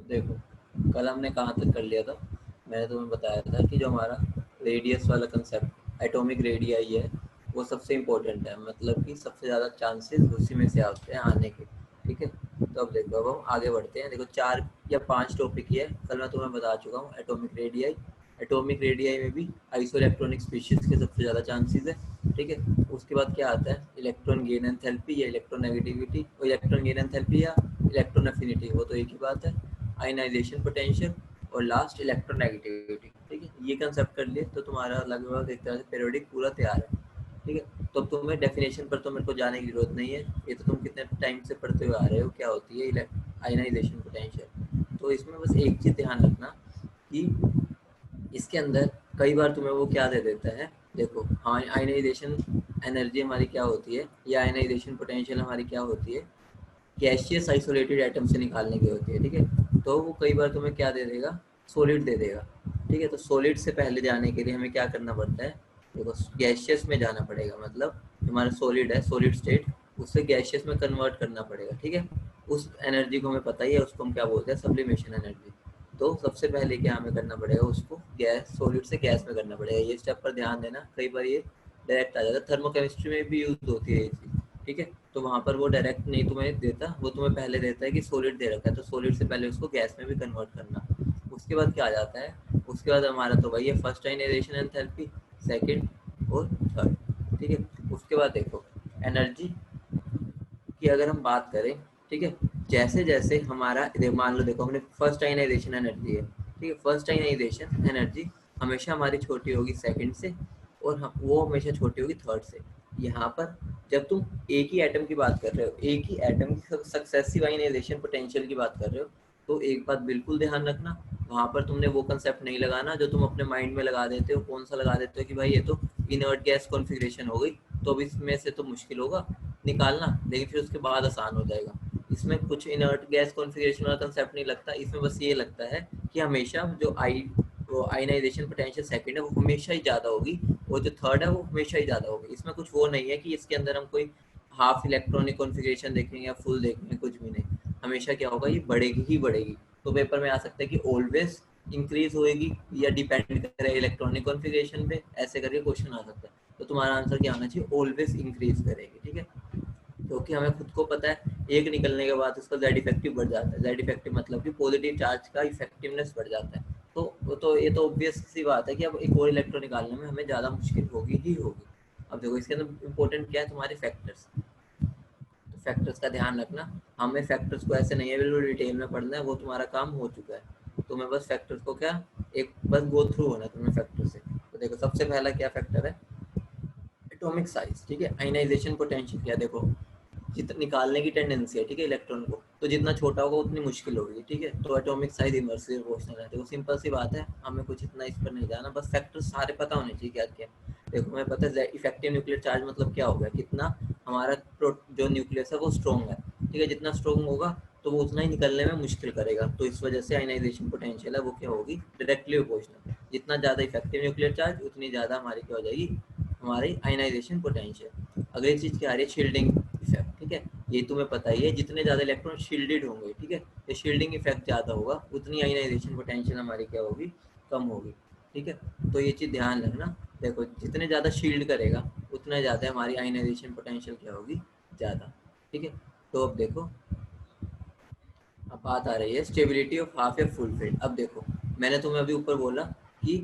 देखो कल हमने कहाँ तक कर लिया था, मैंने तुम्हें बताया था कि जो हमारा रेडियस वाला कंसेप्ट एटॉमिक रेडियाई है वो सबसे इम्पोर्टेंट है, मतलब कि सबसे ज़्यादा चांसेस उसी में से आते हैं आने के। ठीक है, तो अब देखो, अब हम आगे बढ़ते हैं। देखो 4 या 5 टॉपिक ही है, कल मैं तुम्हें बता चुका हूँ एटॉमिक रेडियाई। एटॉमिक रेडियाई में भी आइसो इलेक्ट्रॉनिक स्पीशीज के सबसे ज़्यादा चांसेस है। ठीक है, उसके बाद क्या आता है, इलेक्ट्रॉन गेन एंथैल्पी या इलेक्ट्रॉन नेगेटिविटी, और इलेक्ट्रॉन गेन एंथैल्पी या इलेक्ट्रॉन एफिनिटी, वो तो एक ही बात है। आयनाइजेशन पोटेंशियल और लास्ट इलेक्ट्रोनेगेटिविटी। ठीक है, ये कंसेप्ट कर लिए तो तुम्हारा लगभग एक तरह से पीरियोडिक पूरा तैयार है। ठीक है, तो अब तुम्हें डेफिनेशन पर तो मेरे को जाने की जरूरत नहीं है, ये तो तुम कितने टाइम से पढ़ते हुए आ रहे हो, क्या होती है आयनाइजेशन पोटेंशियल। तो इसमें बस एक चीज़ ध्यान रखना कि इसके अंदर कई बार तुम्हें वो क्या दे देता है। देखो हाँ, आयनाइजेशन एनर्जी हमारी क्या होती है या आयनाइजेशन पोटेंशियल हमारी क्या होती है, गैसियस आइसोलेटेड एटम से निकालने की होती है। ठीक है, तो वो कई बार तुम्हें क्या दे देगा, सॉलिड दे देगा। ठीक है, तो सॉलिड से पहले जाने के लिए हमें क्या करना पड़ता है, देखो गैसियस में जाना पड़ेगा, मतलब हमारा सॉलिड है, सॉलिड स्टेट, उससे गैसियस में कन्वर्ट करना पड़ेगा। ठीक है, उस एनर्जी को हमें पता ही है, उसको हम क्या बोलते हैं, सब्लिमेशन एनर्जी। तो सबसे पहले क्या हमें करना पड़ेगा, उसको गैस सॉलिड से गैस में करना पड़ेगा। ये स्टेप पर ध्यान देना, कई बार ये डायरेक्ट आ जाता है, थर्मोकेमिस्ट्री में भी यूज होती है ये चीज़। ठीक है, तो वहाँ पर वो डायरेक्ट नहीं तुम्हें देता, वो तुम्हें पहले देता है कि सॉलिड दे रखा है तो सॉलिड से पहले उसको गैस में भी कन्वर्ट करना। उसके बाद क्या आ जाता है, उसके बाद हमारा तो वही है फर्स्ट आयनाइजेशन एंथैल्पी, सेकंड और थर्ड। ठीक है, उसके बाद देखो एनर्जी की अगर हम बात करें, ठीक है, जैसे जैसे हमारा मान लो, देखो हमने फर्स्ट आयनाइजेशन एनर्जी है। ठीक है, फर्स्ट आयनाइजेशन एनर्जी हमेशा हमारी छोटी होगी सेकंड से, और वो हमेशा छोटी होगी थर्ड से। यहाँ पर जब तुम एक ही एटम की बात कर रहे हो, एक ही एटम की सक्सेसिव आयनाइजेशन पोटेंशियल की बात कर रहे हो, तो एक बात बिल्कुल ध्यान रखना, वहाँ पर तुमने वो कंसेप्ट नहीं लगाना जो तुम अपने माइंड में लगा देते हो। कौन सा लगा देते हो कि भाई ये तो इनर्ट गैस कॉन्फ़िगरेशन हो गई, तो अब इसमें से तो मुश्किल होगा निकालना, लेकिन फिर उसके बाद आसान हो जाएगा। इसमें कुछ इनर्ट गैस कॉन्फ़िगरेशन वाला कंसेप्ट नहीं लगता, इसमें बस ये लगता है कि हमेशा जो वो आयनाइजेशन पोटेंशियल सेकंड है वो हमेशा ही ज़्यादा होगी, और जो थर्ड है वो हमेशा ही ज़्यादा होगी। इसमें कुछ वो नहीं है कि इसके अंदर हम कोई हाफ इलेक्ट्रॉनिक कॉन्फ़िगरेशन देखेंगे या फुल देखेंगे, कुछ भी नहीं। हमेशा क्या होगा, ये बढ़ेगी ही बढ़ेगी। तो पेपर में आ सकता है कि ऑलवेज इंक्रीज होएगी या डिपेंड करे इलेक्ट्रॉनिक कॉन्फ़िगरेशन पे, ऐसे करके क्वेश्चन आ सकता है। तो तुम्हारा आंसर क्या आना चाहिए, ऑलवेज इंक्रीज करेगी। ठीक है, क्योंकि हमें खुद को पता है एक निकलने के बाद उसका जेड इफेक्टिव बढ़ जाता है। जेड इफेक्टिव मतलब कि पॉजिटिव चार्ज का इफेक्टिवनेस बढ़ जाता है। तो ये तो ऑब्वियस सी बात है कि अब एक और इलेक्ट्रॉन निकालने में हमें ज़्यादा मुश्किल होगी ही होगी। अब देखो इसके अंदर इंपॉर्टेंट क्या है, तुम्हारे फैक्टर्स। तो फैक्टर्स का ध्यान रखना, हमें फैक्टर्स को ऐसे नहीं है बिल्कुल डिटेल में पढ़ना है, वो तुम्हारा काम हो चुका है। तुम्हें बस फैक्टर्स को क्या, एक बस गो थ्रू होना है तुम्हें फैक्टर से। तो देखो सबसे पहला क्या फैक्टर है, एटॉमिक साइज। ठीक है, आयनाइजेशन पोटेंशियल क्या, देखो जितना निकालने की टेंडेंसी है, ठीक है, इलेक्ट्रॉन को, तो जितना छोटा होगा उतनी मुश्किल होगी। ठीक है, तो एटॉमिक साइज इनवर्सली प्रोपोर्शनल है। देखो सिंपल सी बात है, हमें कुछ इतना इस पर नहीं जाना, बस फैक्टर्स सारे पता होने चाहिए क्या क्या। देखो हमें पता है इफेक्टिव न्यूक्लियर चार्ज मतलब क्या होगा, कितना हमारा जो न्यूक्लियस है वो स्ट्रॉन्ग है। ठीक है, जितना स्ट्रॉन्ग होगा तो वो उतना ही निकलने में मुश्किल करेगा, तो इस वजह से आयनाइजेशन पोटेंशियल है वो क्या होगी, डायरेक्टली प्रोपोर्शनल। जितना ज़्यादा इफेक्टिव न्यूक्लियर चार्ज उतनी ज़्यादा हमारी क्या हो जाएगी, हमारी आयनाइजेशन पोटेंशियल। अगली चीज़ क्या आ रही है, शील्डिंग इफेक्ट। ठीक है, ये तुम्हें पता ही है, जितने ज़्यादा इलेक्ट्रॉन शील्डेड होंगे, ठीक है, ये शील्डिंग इफेक्ट ज़्यादा होगा, उतनी आयनाइजेशन पोटेंशियल हमारी क्या होगी, कम होगी। ठीक है, तो ये चीज़ ध्यान रखना। देखो जितने ज़्यादा शील्ड करेगा उतना ज़्यादा हमारी आयनाइजेशन पोटेंशियल क्या होगी, ज़्यादा। ठीक है, तो अब देखो, अब बात आ रही है स्टेबिलिटी ऑफ हाफ या फुल फील्ड। अब देखो मैंने तुम्हें अभी ऊपर बोला कि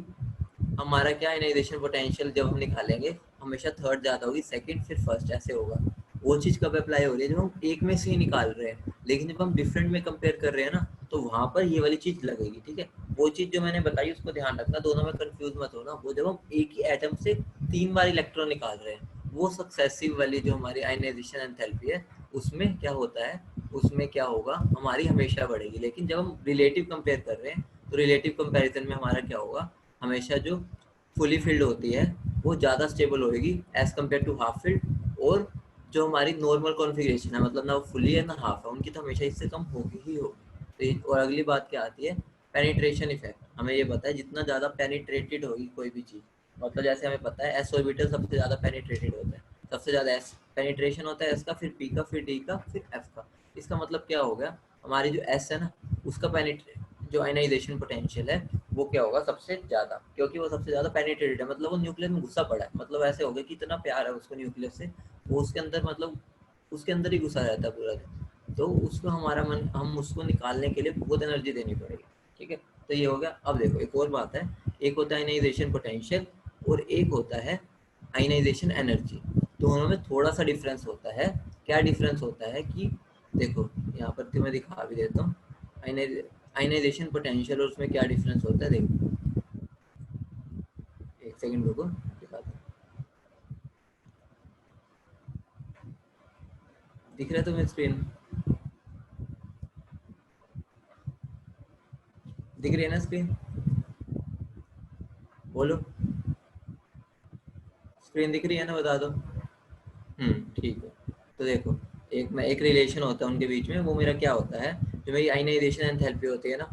हमारा क्या आयनाइजेशन पोटेंशियल जब हम निकालेंगे हमेशा थर्ड ज़्यादा होगी, सेकंड फिर फर्स्ट, ऐसे होगा। वो चीज़ कब अप्लाई हो रही है, जब हम एक में से ही निकाल रहे हैं, लेकिन जब हम डिफरेंट में कंपेयर कर रहे हैं ना, तो वहाँ पर ये वाली चीज़ लगेगी। ठीक है, वो चीज़ जो मैंने बताई उसको ध्यान रखना, दोनों में कंफ्यूज मत होना। वो जब हम एक ही एटम से 3 बार इलेक्ट्रॉन निकाल रहे हैं, वो सक्सेसिव वाली जो हमारी आयनाइजेशन एंथैल्पी है उसमें क्या होता है, उसमें क्या होगा, हमारी हमेशा बढ़ेगी। लेकिन जब हम रिलेटिव कंपेयर कर रहे हैं तो रिलेटिव कंपैरिजन में हमारा क्या होगा, हमेशा जो फुली फिल्ड होती है वो ज़्यादा स्टेबल होएगी as compared to half filled, और जो हमारी नॉर्मल कॉन्फ़िगरेशन है, मतलब ना वो फुली है ना हाफ है, उनकी तो हमेशा इससे कम होगी ही होगी। तो और अगली बात क्या आती है, पेनिट्रेशन इफेक्ट। हमें ये पता है जितना ज़्यादा पेनिट्रेटेड होगी कोई भी चीज़, मतलब जैसे हमें पता है एस ऑर्बिटल सबसे ज़्यादा पेनिट्रेटेड होता है, सबसे ज़्यादा एस पेनिट्रेशन होता है एस का, फिर पी का, फिर डी का, फिर एफ का। इसका मतलब क्या हो गया, हमारी जो एस है ना, उसका जो आयनाइजेशन पोटेंशियल है वो क्या होगा सबसे ज़्यादा, क्योंकि वो सबसे ज़्यादा पेनिट्रेटेड है, मतलब वो न्यूक्लियस में घुसा पड़ा है, मतलब ऐसे हो गया कि इतना प्यार है उसको न्यूक्लियस से, वो उसके अंदर मतलब उसके अंदर ही घुसा रहता है पूरा दिन। तो उसको हमारा मन, हम उसको निकालने के लिए बहुत एनर्जी देनी पड़ेगी, ठीक है। तो ये हो गया। अब देखो एक और बात है, एक होता है आयनाइजेशन पोटेंशियल और एक होता है आयनाइजेशन एनर्जी। दोनों में थोड़ा सा डिफरेंस होता है। क्या डिफरेंस होता है कि देखो यहाँ पर तुम्हें दिखा भी देता हूँ आयनाइजेशन पोटेंशियल और उसमें क्या डिफरेंस होता है। देखो एक सेकंड रुको, दिखाता हूँ। दिख रहा है तुम्हें स्क्रीन? दिख रही है ना स्क्रीन? बोलो, स्क्रीन दिख रही है ना, बता दो। ठीक है। तो देखो एक रिलेशन होता है उनके बीच में, वो मेरा क्या होता है, जो मेरी आयनाइजेशन एंथैल्पी होती है ना,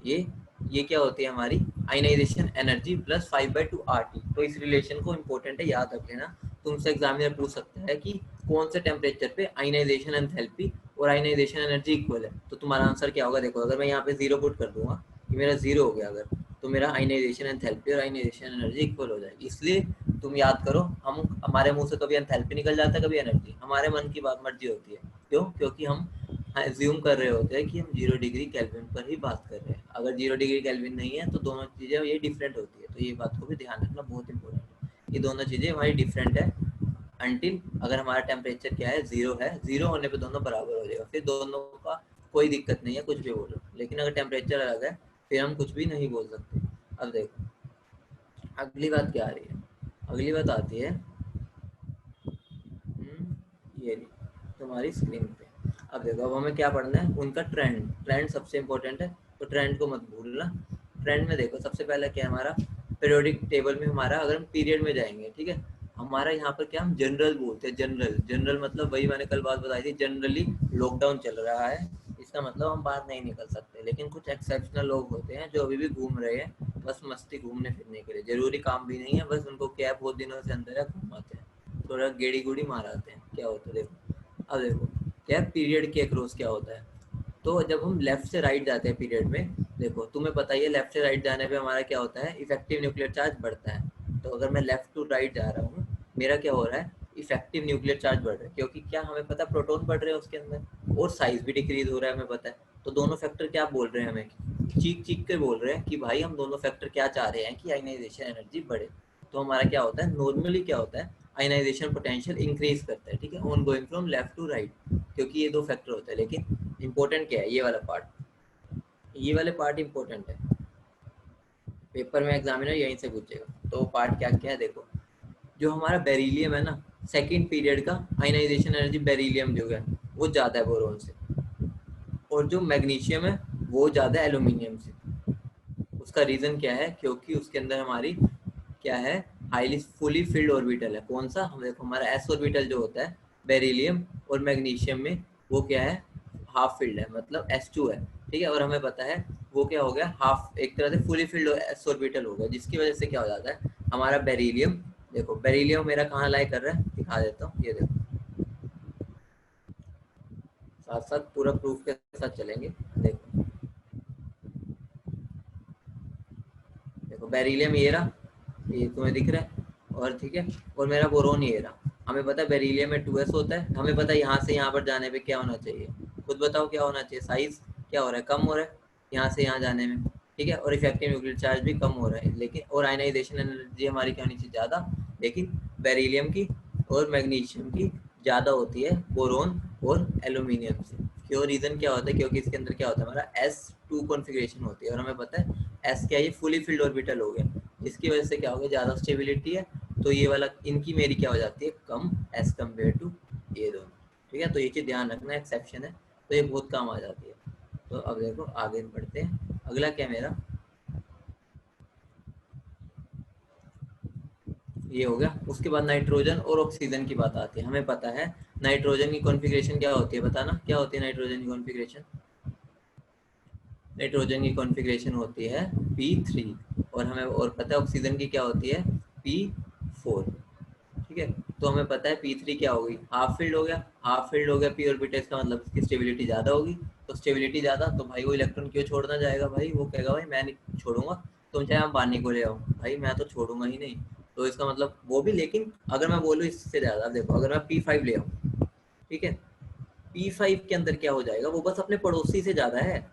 ये ये क्या होती है हमारी आयनाइजेशन एनर्जी प्लस 5/2 RT। तो इस रिलेशन को इंपॉर्टेंट है, याद रख लेना। तुमसे एग्जामिनर पूछ सकता है कि कौन से टेम्परेचर पे आयनाइजेशन एंथैल्पी और आयनाइजेशन एनर्जी इक्वल है, तो तुम्हारा आंसर क्या होगा। देखो अगर मैं यहाँ पे 0 पुट कर दूंगा, ये मेरा 0 हो गया अगर, तो मेरा आयनाइजेशन एंथैल्पी और आयनाइजेशन एनर्जी इक्वल हो जाएगी। इसलिए तुम याद करो, हम हमारे मुंह से कभी एंथैल्पी निकल जाता है, कभी एनर्जी, हमारे मन की बात मर्जी होती है। क्यों? क्योंकि हम एज्यूम कर रहे होते हैं कि हम 0 डिग्री केल्विन पर ही बात कर रहे हैं। अगर 0 डिग्री केल्विन नहीं है तो दोनों चीज़ें ये डिफरेंट होती है। तो ये बात को भी ध्यान रखना बहुत इंपॉर्टेंट है, ये दोनों चीज़ें हमारी डिफरेंट है। अनटिल अगर हमारा टेम्परेचर क्या है 0 है, 0 होने पे दोनों बराबर हो जाएगा, फिर दोनों का कोई दिक्कत नहीं है, कुछ भी बोलो। लेकिन अगर टेम्परेचर अलग है फिर हम कुछ भी नहीं बोल सकते। अब देखो अगली बात क्या आ रही है। अगली बात आती है ये तुम्हारी स्क्रीन पे। अब देखो अब हमें क्या पढ़ना है, उनका ट्रेंड। ट्रेंड सबसे इंपॉर्टेंट है, तो ट्रेंड को मत भूलना। ट्रेंड में देखो सबसे पहले क्या है हमारा पीरियोडिक टेबल में, हमारा अगर हम पीरियड में जाएंगे, ठीक है, हमारा यहाँ पर क्या हम जनरल बोलते हैं। जनरल जनरल मतलब वही मैंने कल बात बताई थी, जनरली लॉकडाउन चल रहा है, इसका मतलब हम बाहर नहीं निकल सकते। लेकिन कुछ एक्सेप्शनल लोग होते हैं जो अभी भी घूम रहे हैं, बस मस्ती घूमने फिरने के लिए, जरूरी काम भी नहीं है, बस उनको क्या है बहुत दिनों से अंदर है, घूमाते हैं, थोड़ा गेड़ी गुड़ी माराते हैं। क्या होता है देखो, अब देखो क्या पीरियड के अक्रॉस क्या होता है। तो जब हम लेफ्ट से राइट जाते हैं पीरियड में, देखो तुम्हें पता ही है लेफ्ट से राइट जाने पे हमारा क्या होता है, इफेक्टिव न्यूक्लियर चार्ज बढ़ता है। तो अगर मैं लेफ्ट टू राइट जा रहा हूँ, मेरा क्या हो रहा है, इफेक्टिव न्यूक्लियर चार्ज बढ़ रहा है, क्योंकि क्या हमें पता है प्रोटॉन बढ़ रहे हैं उसके अंदर, और साइज भी डिक्रीज हो रहा है हमें पता है। तो दोनों फैक्टर क्या बोल रहे हैं हमें, चीख चीख के बोल रहे हैं कि भाई हम दोनों फैक्टर क्या चाह रहे हैं कि आयनाइजेशन एनर्जी बढ़े। तो हमारा क्या होता है, नॉर्मली क्या होता है, आयनाइजेशन पोटेंशियल इंक्रीज करता है, ठीक है, on going from left to right, क्योंकि ये दो फैक्टर होते हैं। लेकिन इंपॉर्टेंट क्या है, ये वाला पार्ट, ये वाले पार्ट इंपॉर्टेंट है, पेपर में एग्जामिनर यहीं से पूछेगा। तो पार्ट क्या क्या है देखो, जो हमारा बेरिलियम है ना, सेकंड पीरियड का आयनाइजेशन एनर्जी बेरिलियम जो है वो ज़्यादा है बोरोन से, और जो मैग्नीशियम है वो ज़्यादा है एल्यूमिनियम से। उसका रीज़न क्या है, क्योंकि उसके अंदर हमारी क्या है, हाईली फुली फिल्ड ऑर्बिटल है। कौन सा, हम देखो हमारा एस ऑर्बिटल जो होता है बेरिलियम और मैग्नीशियम में, वो क्या है, हाफ फिल्ड है, मतलब S2 है, ठीक है। और हमें पता है वो क्या हो गया, हाफ एक तरह से फुली फिल्ड एस ऑर्बिटल हो गया, जिसकी वजह से क्या हो जाता है हमारा बेरिलियम। देखो बेरिलियम मेरा कहाँ लाई कर रहा है, दिखा देता हूँ, ये देखो, साथ साथ पूरा प्रूफ के साथ चलेंगे। देखो देखो बेरिलियम ये रहा, ये तुम्हें दिख रहा है, और ठीक है, और मेरा बोरोन ये रहा। हमें पता है बेरिलियम में 2s होता है, हमें पता है यहाँ से यहाँ पर जाने पे क्या होना चाहिए, खुद बताओ क्या होना चाहिए, साइज क्या हो रहा है, कम हो रहा है यहाँ से यहाँ जाने में, ठीक है, और इफेक्टिव न्यूक्लियर चार्ज भी कम हो रहा है। लेकिन और आयनाइजेशन एनर्जी हमारी क्या होनी चाहिए, ज़्यादा, लेकिन बेरिलियम की और मैग्नीशियम की ज़्यादा होती है बोरोन और एल्यूमिनियम से। क्यों, रीज़न क्या होता है, क्योंकि इसके अंदर क्या होता है हमारा S2 कॉन्फ़िगरेशन होती है, और हमें पता है एस क्या है, ये फुली फिल्ड ऑर्बिटल हो गया, जिसकी वजह से क्या हो गया, ज़्यादा स्टेबिलिटी है। तो ये वाला इनकी मेरी क्या हो जाती है, कम एज कम्पेयर टू ये दोनों, ठीक है। तो ये चीज़ ध्यान रखना, एक्सेप्शन है, तो ये बहुत काम आ जाती है। तो अब देखो आगे बढ़ते हैं, अगला क्या मेरा, ये हो गया। उसके बाद नाइट्रोजन और ऑक्सीजन की बात आती है। हमें पता है नाइट्रोजन की कॉन्फ़िगरेशन क्या होती है, बताना क्या होती है नाइट्रोजन की कॉन्फ़िगरेशन। नाइट्रोजन की कॉन्फ़िगरेशन होती है P3, और हमें और पता है ऑक्सीजन की क्या होती है, P4, ठीक है। तो हमें पता है P3 क्या होगी, हाफ फील्ड हो गया, हाफ फील्ड हो गया पी ऑर्बिटल, का मतलब इसकी स्टेबिलिटी ज़्यादा होगी। तो स्टेबिलिटी ज़्यादा, तो भाई वो इलेक्ट्रॉन क्यों छोड़ना जाएगा भाई, वो कहेगा भाई मैं नहीं छोड़ूंगा, तुम चाहे हम पानी को ले आओ, भाई मैं तो छोड़ूंगा ही नहीं। तो इसका मतलब वो भी, लेकिन अगर मैं बोलूँ इससे ज़्यादा, देखो अगर मैं P5 ले आऊँ, ठीक है, P5 के अंदर क्या हो जाएगा, वो बस अपने पड़ोसी से ज़्यादा है,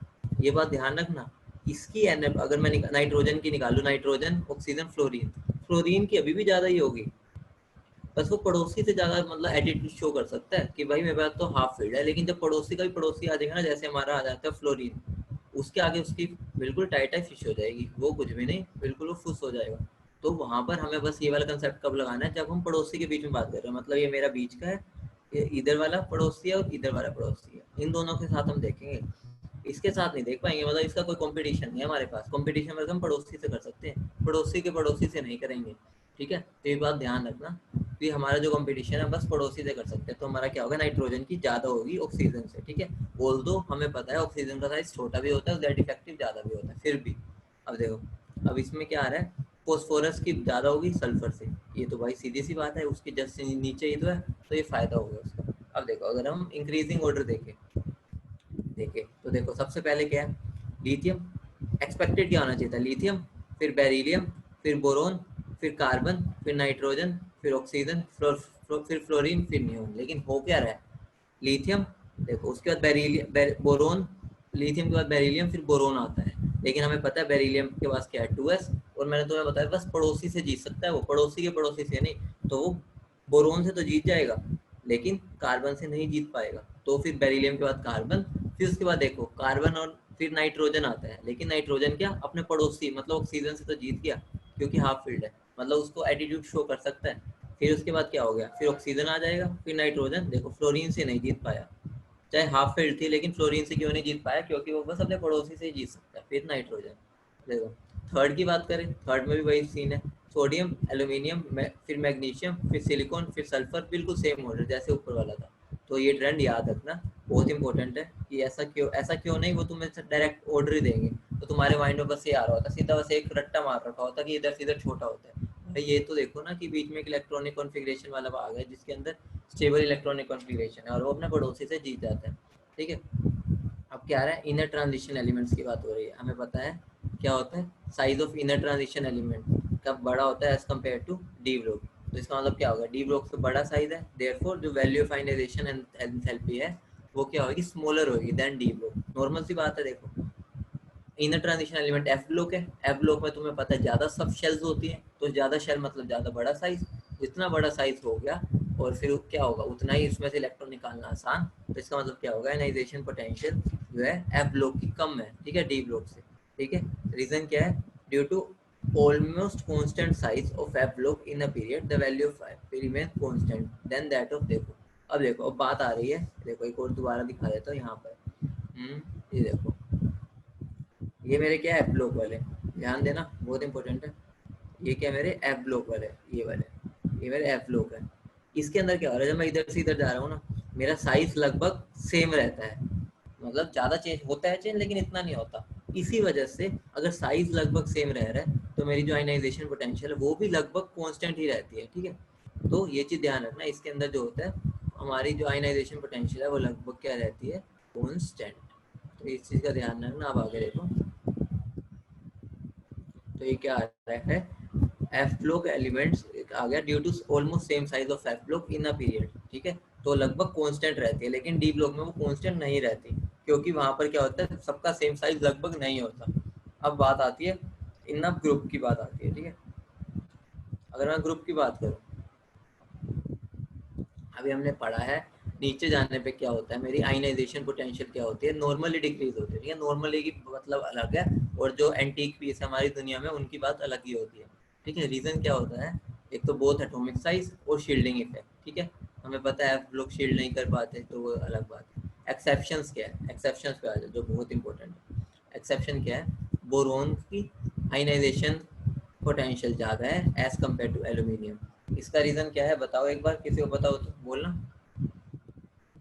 ये बात ध्यान रखना। इसकी अगर मैं नाइट्रोजन की निकालूँ, नाइट्रोजन, ऑक्सीजन, फ्लोरीन, फ्लोरीन की अभी भी ज़्यादा ही होगी, बस वो पड़ोसी से ज़्यादा मतलब एटीट्यूड शो कर सकता है कि भाई मेरे पास तो हाफ फील्ड है। लेकिन जब पड़ोसी का भी पड़ोसी आ जाएगा ना, जैसे हमारा आ जाता है फ्लोरीन, उसके आगे उसकी बिल्कुल टाइट टाइट फिश हो जाएगी, वो कुछ भी नहीं, बिल्कुल वो फुस हो जाएगा। तो वहाँ पर हमें बस ये वाला कंसेप्ट कब लगाना है, जब हम पड़ोसी के बीच में बात कर रहे हैं, मतलब ये मेरा बीच का है, ये इधर वाला पड़ोसी है और इधर वाला पड़ोसी है, इन दोनों के साथ हम देखेंगे, इसके साथ नहीं देख पाएंगे, मतलब इसका कोई कंपटीशन नहीं है हमारे पास। कंपटीशन मतलब हम पड़ोसी से कर सकते हैं, पड़ोसी के पड़ोसी से नहीं करेंगे, ठीक है। तो ये बात ध्यान रखना कि हमारा जो कंपटीशन है बस पड़ोसी से कर सकते हैं। तो हमारा क्या होगा, नाइट्रोजन की ज़्यादा होगी ऑक्सीजन से, ठीक है। ऑल्दो हमें पता है ऑक्सीजन का साइज छोटा भी होता है, ज़ेड इफेक्टिव ज़्यादा भी होता है, फिर भी अब देखो, अब इसमें क्या आ रहा है, फोस्फोरस की ज़्यादा होगी सल्फर से, ये तो भाई सीधी सी बात है, उसके जस्ट नीचे ही तो है, तो ये फ़ायदा होगा उसका। अब देखो अगर हम इंक्रीजिंग ऑर्डर देखें, तो देखो सबसे पहले क्या है, लिथियम, एक्सपेक्टेड क्या होना चाहिए था, लिथियम, फिर बेरिलियम, फिर बोरोन, फिर कार्बन, फिर नाइट्रोजन, फिर ऑक्सीजन, फिर फ्लोरीन, फिर नियोन। लेकिन हो क्या रहा है, लिथियम, देखो उसके बाद बेरिलियम, बोरोन, लिथियम के बाद बेरिलियम, फिर बोरोन आता है। लेकिन हमें पता है बेरिलियम के पास क्या है, 2s, और मैंने तुम्हें बताया बस पड़ोसी से जीत सकता है वो, पड़ोसी के पड़ोसी से नहीं, तो वो बोरोन से तो जीत जाएगा लेकिन कार्बन से नहीं जीत पाएगा। तो फिर बेरिलियम के बाद कार्बन, फिर उसके बाद देखो कार्बन और फिर नाइट्रोजन आता है, लेकिन नाइट्रोजन क्या अपने पड़ोसी मतलब ऑक्सीजन से तो जीत गया क्योंकि हाफ फील्ड है, मतलब उसको एटीट्यूड शो कर सकता है। फिर उसके बाद क्या हो गया, फिर ऑक्सीजन आ जाएगा, फिर नाइट्रोजन, देखो फ्लोरीन से नहीं जीत पाया, चाहे हाफ फील्ड थी, लेकिन फ्लोरीन से क्यों नहीं जीत पाया, क्योंकि वो बस अपने पड़ोसी से ही जीत सकता है। फिर नाइट्रोजन, देखो थर्ड की बात करें, थर्ड में भी वही सीन है, सोडियम, एल्यूमिनियम, फिर मैग्नीशियम, फिर सिलिकॉन, फिर सल्फर, बिल्कुल सेम ऑर्डर जैसे ऊपर वाला था। तो ये ट्रेंड याद रखना, बहुत इंपॉर्टेंट है कि ऐसा क्यों नहीं, वो तुम्हें डायरेक्ट ऑर्डर ही देंगे, तो तुम्हारे माइंड में बस ये आ रहा होता, सीधा बस एक रट्टा मार रखा होता कि इधर से इधर छोटा होता है। भाई ये तो देखो ना कि बीच में एक इलेक्ट्रॉनिक कॉन्फ़िगरेशन वाला भाग है जिसके अंदर स्टेबल इलेक्ट्रॉनिक कॉन्फ़िगरेशन है और वो अपने पड़ोसी से जीत जाता है, ठीक है। अब क्या आ रहा है, इनर ट्रांजिशन एलिमेंट्स की बात हो रही है, हमें पता है क्या होता है, size of inner transition element कब बड़ा होता है as compared to D block. तो इसका मतलब क्या होगा, डी ब्लॉक से बड़ा साइज है, देयरफॉर जो value of ionization and enthalpy है वो क्या होगी, स्मॉलर होगी देन डी ब्लॉक। नॉर्मल सी बात है, देखो inner transition element F block है, एफ ब्लॉक में तुम्हें पता है ज़्यादा सब शेल्स होती हैं, तो ज़्यादा शेल मतलब ज़्यादा बड़ा साइज, जितना बड़ा साइज हो गया और फिर क्या होगा उतना ही इसमें से इलेक्ट्रॉन निकालना आसान। तो इसका मतलब क्या होगा, आयनाइजेशन पोटेंशियल जो है एफ ब्लॉक की कम है, ठीक है, डी ब्लॉक से, ठीक है। रीज़न क्या है, due to almost constant size of F block in a period the value of F remains constant then that of, देखो अब देखो अब बात आ रही है, देखो एक और दोबारा दिखा देता हूँ यहाँ पर, ये देखो ये मेरे क्या है एफ ब्लॉक वाले, ध्यान देना बहुत इंपॉर्टेंट है, ये क्या मेरे एफ ब्लॉक वाले, ये वाले ये मेरे एफ ब्लॉक है। इसके अंदर क्या हो रहा है, जब मैं इधर से इधर जा रहा हूँ ना, मेरा साइज लगभग सेम रहता है, मतलब ज़्यादा चेंज होता है चेंज लेकिन इतना नहीं होता। इसी वजह से अगर साइज लगभग सेम रह रहा है तो मेरी जो आयनाइजेशन पोटेंशियल है वो भी लगभग कांस्टेंट ही रहती है, ठीक है। तो ये चीज़ ध्यान रखना, इसके अंदर जो होता है हमारी जो आयनाइजेशन पोटेंशियल है वो लगभग क्या रहती है, कांस्टेंट। तो इस चीज़ का ध्यान रखना। अब आगे देखो, तो ये क्या आ रहा है, एफ ब्लॉक एलिमेंट्स आ गया due to almost same size of F block in a period, ठीक है। तो लगभग कांस्टेंट रहती है, लेकिन डी ब्लॉक में वो कांस्टेंट नहीं रहती क्योंकि वहां पर क्या होता है सबका सेम साइज लगभग नहीं होता। अब बात आती है इन अ ग्रुप की बात आती है, ठीक है। अगर मैं ग्रुप की बात करूँ, अभी हमने पढ़ा है नीचे जाने पे क्या होता है, मेरी आयनाइजेशन पोटेंशियल क्या होती है, नॉर्मली डिक्रीज होती है, ठीक है। नॉर्मली की मतलब अलग है और जो एंटीक पीस है हमारी दुनिया में उनकी बात अलग ही होती है, ठीक है। रीजन क्या होता है, एक तो बोथ एटॉमिक साइज और शील्डिंग इफेक्ट, ठीक है। हमें पता है लोग शील्ड नहीं कर पाते तो वो अलग बात है। एक्सेप्शंस क्या है, एक्सेप्शंस पे आ जाए जो बहुत इंपॉर्टेंट है। एक्सेप्शन क्या है, बोरोन की आयनाइजेशन पोटेंशियल ज़्यादा है एज कम्पेयर टू एल्यूमिनियम। इसका रीज़न क्या है बताओ, एक बार किसी को बताओ तो बोलना,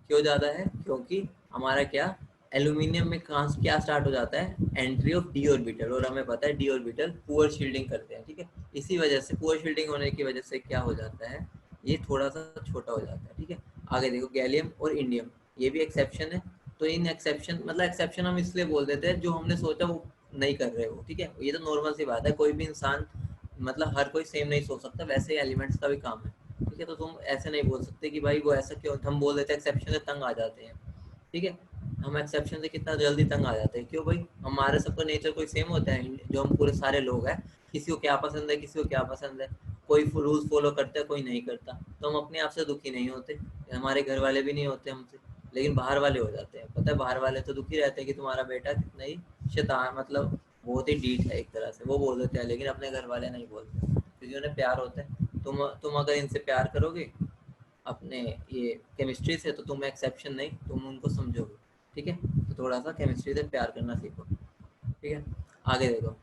क्यों ज़्यादा है, क्योंकि हमारा क्या एल्यूमिनियम में कहाँ से क्या स्टार्ट हो जाता है, एंट्री ऑफ डी ऑर्बिटल, और हमें पता है डी ऑर्बिटल पुअर शील्डिंग करते हैं, ठीक है। इसी वजह से पुअर शील्डिंग होने की वजह से क्या हो जाता है, ये थोड़ा सा छोटा हो जाता है, ठीक है। आगे देखो गैलियम और इंडियम, ये भी एक्सेप्शन है। तो तो इन एक्सेप्शन, मतलब एक्सेप्शन हम इसलिए बोल देते हैं जो हमने सोचा वो नहीं कर रहे हो, ठीक है। ये तो नॉर्मल सी बात है, कोई भी इंसान, मतलब हर कोई सेम नहीं सोच सकता, वैसे ही एलिमेंट्स का भी काम है, ठीक है। तो तुम ऐसे नहीं बोल सकते कि भाई वो ऐसा क्यों, हम बोल देते हैं एक्सेप्शन से तंग आ जाते हैं, ठीक है। हम एक्सेप्शन से कितना जल्दी तंग आ जाते हैं, क्यों भाई, हमारे सबका नेचर कोई सेम होता है, जो हम पूरे सारे लोग हैं, किसी को क्या पसंद है, किसी को क्या पसंद है, कोई रूल्स फॉलो करता है, कोई नहीं करता, तो हम अपने आप से दुखी नहीं होते, हमारे घर वाले भी नहीं होते हमसे, लेकिन बाहर वाले हो जाते हैं। पता है, बाहर वाले तो दुखी रहते हैं कि तुम्हारा बेटा कितना ही शैतान, मतलब बहुत ही डीठ है एक तरह से, वो बोल देते हैं, लेकिन अपने घर वाले नहीं बोलते, क्योंकि उन्हें प्यार होता है। तुम अगर इनसे प्यार करोगे अपने ये केमिस्ट्री से, तो तुम एक्सेप्शन नहीं, तुम उनको समझोगे, ठीक है। तो थोड़ा सा केमिस्ट्री से प्यार करना सीखो, ठीक है। आगे देखो,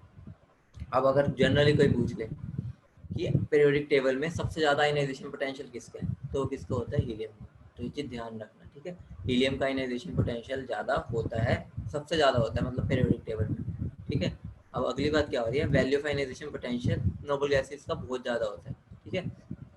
अब अगर जनरली कोई पूछ ले कि पीरियोडिक टेबल में सबसे ज़्यादा आयनाइजेशन पोटेंशियल किसका है, तो किसका होता है, हीलियम का। तो ये चीज़ ध्यान रखना, ठीक है। हीलियम का आयनाइजेशन पोटेंशियल ज़्यादा होता है, सबसे ज़्यादा होता है, मतलब पीरियोडिक टेबल में, ठीक है। अब अगली बात क्या हो रही है, value of ionization potential noble gases का बहुत ज़्यादा होता है, ठीक है,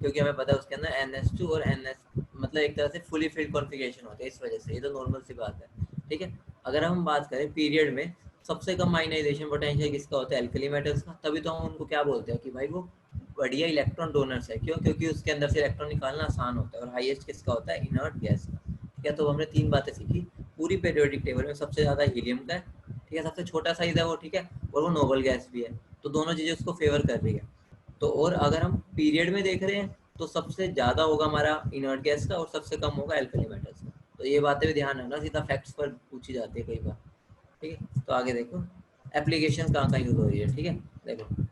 क्योंकि हमें पता है उसके अंदर NH2 और NS, मतलब एक तरह से फुली फिल्ड कॉन्फ़िगरेशन होता है, इस वजह से ये तो नॉर्मल सी बात है, ठीक है। अगर हम बात करें पीरियड में सबसे कम आयनाइजेशन पोटेंशियल किसका होता है, एल्कली मेटल्स का, तभी तो हम उनको क्या बोलते हैं कि भाई वो बढ़िया इलेक्ट्रॉन डोनर्स है, क्यों, क्योंकि उसके अंदर से इलेक्ट्रॉन निकालना आसान होता है, और हाईएस्ट किसका होता है, इनर्ट गैस का, ठीक है। तो हमने 3 बातें सीखी, पूरी पीरियोडिक टेबल में सबसे ज़्यादा हीलियम का है, ठीक है, सबसे छोटा साइज है वो, ठीक है, और वो नोबल गैस भी है, तो दोनों चीज़ें उसको फेवर कर रही है। तो और अगर हम पीरियड में देख रहे हैं तो सबसे ज़्यादा होगा हमारा इनर्ट गैस का, और सबसे कम होगा एल्कली मेटल्स का। तो ये बातें भी ध्यान रखना, सीधा फैक्ट्स पर पूछी जाती है कई बार, ठीक है। तो आगे देखो, एप्लीकेशन कहाँ कहाँ यूज हो रही है, ठीक है। देखो,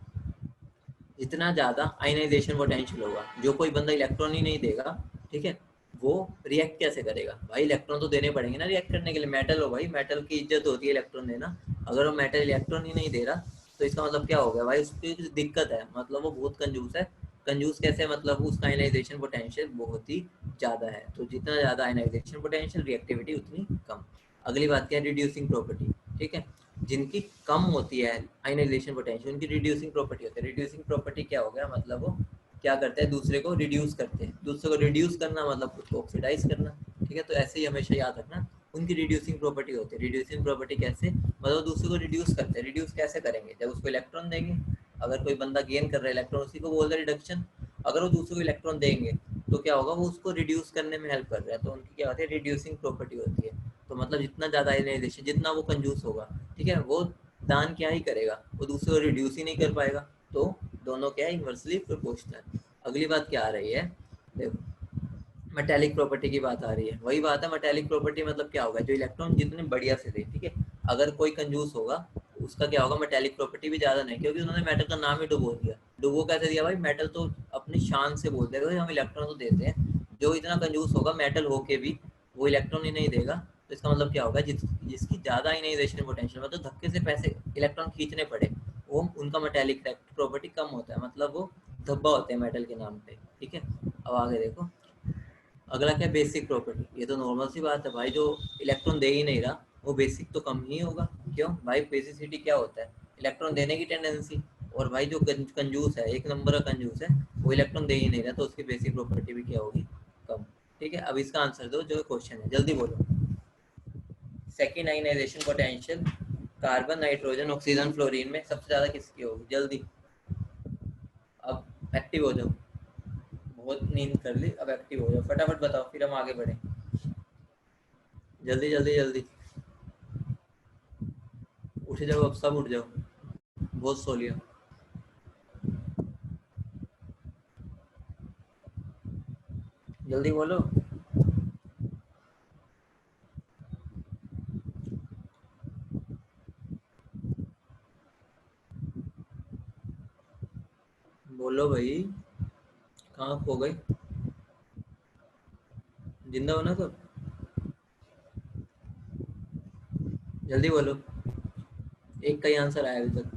जितना ज़्यादा आयनाइजेशन पोटेंशियल होगा, जो कोई बंदा इलेक्ट्रॉन ही नहीं देगा, ठीक है, वो रिएक्ट कैसे करेगा, भाई इलेक्ट्रॉन तो देने पड़ेंगे ना रिएक्ट करने के लिए, मेटल हो भाई, मेटल की इज्जत होती है इलेक्ट्रॉन देना, अगर वो मेटल इलेक्ट्रॉन ही नहीं दे रहा, तो इसका मतलब क्या हो गया भाई, उसकी कुछ दिक्कत है, मतलब वो बहुत कंजूस है। कंजूस कैसे, मतलब उसका आयनाइजेशन पोटेंशियल बहुत ही ज़्यादा है, तो जितना ज़्यादा आयनाइजेशन पोटेंशियल, रिएक्टिविटी उतनी कम। अगली बात क्या है, रिड्यूसिंग प्रॉपर्टी, ठीक है। जिनकी कम होती है आयनाइजेशन पोटेंशियल, उनकी रिड्यूसिंग प्रॉपर्टी होती है। रिड्यूसिंग प्रॉपर्टी क्या हो गया, मतलब वो क्या करते हैं, दूसरे को रिड्यूस करते हैं, दूसरे को रिड्यूस करना मतलब खुद को ऑक्सीडाइज करना, ठीक है। तो ऐसे ही हमेशा याद रखना, उनकी रिड्यूसिंग प्रॉपर्टी होती है। रिड्यूसिंग प्रॉपर्टी कैसे, मतलब दूसरे को रिड्यूस करते हैं। रिड्यूस कैसे करेंगे, जब उसको इलेक्ट्रॉन देंगे, अगर कोई बंदा गेन कर रहा है इलेक्ट्रॉन, उसी को बोलते हैं रिडक्शन। अगर वो दूसरे को इलेक्ट्रॉन देंगे तो क्या होगा, वो उसको रिड्यूस करने में हेल्प कर रहा है, तो उनकी क्या होती है, रिड्यूसिंग प्रॉपर्टी होती है। तो मतलब जितना ज़्यादा आयनाइजेशन, जितना वो कंजूस होगा, ठीक है, वो दान क्या ही करेगा, वो दूसरे को रिड्यूस ही नहीं कर पाएगा। तो दोनों क्या है, इन्वर्सली प्रोपोर्शनल। अगली बात क्या आ रही है, देखो, मेटेलिक प्रॉपर्टी की बात आ रही है। वही बात है, मेटेलिक प्रॉपर्टी मतलब क्या होगा, जो इलेक्ट्रॉन जितने बढ़िया से दे, ठीक है। अगर कोई कंजूस होगा, उसका क्या होगा, मेटेलिक प्रॉपर्टी भी ज़्यादा नहीं, क्योंकि उन्होंने मेटल का नाम ही डुबो दिया। डुबो कैसे दिया भाई, मेटल तो अपनी शान से बोल देगा, हम इलेक्ट्रॉन तो देते हैं। जो इतना कंजूस होगा मेटल होके भी, वो इलेक्ट्रॉन ही नहीं देगा, तो इसका मतलब क्या होगा, जिसकी ज़्यादा आयनाइजेशन पोटेंशियल, मतलब धक्के से पैसे इलेक्ट्रॉन खींचने पड़े, वो उनका मेटेलिक प्रॉपर्टी कम होता है, मतलब वो धब्बा होते हैं मेटल के नाम पे, ठीक है। अब आगे देखो, अगला क्या, बेसिक प्रॉपर्टी। ये तो नॉर्मल सी बात है भाई, जो इलेक्ट्रॉन दे ही नहीं रहा, वो बेसिक तो कम ही होगा। क्यों भाई, बेसिसिटी क्या होता है, इलेक्ट्रॉन देने की टेंडेंसी। और भाई जो कंजूस है, एक नंबर का कंजूस है, वो इलेक्ट्रॉन दे ही नहीं रहा, तो उसकी बेसिक प्रॉपर्टी भी क्या होगी, कम, ठीक है। अब इसका आंसर दो, जो क्वेश्चन है, जल्दी बोलो। Second ionization potential carbon, nitrogen, oxygen, fluorine में सबसे ज़्यादा किसकी होगी, जल्दी। अब एक्टिव हो जाओ, बहुत नींद कर ली, अब एक्टिव हो जाओ, फटाफट बताओ, फिर हम आगे बढ़ें। जल्दी जल्दी जल्दी, उठ जाओ, अब सब उठ जाओ, बहुत सो लिया। जल्दी बोलो। बोलो भाई, कहाँ खो गए, जिंदा हो ना सब, जल्दी बोलो। एक का ही आंसर आया अभी तक।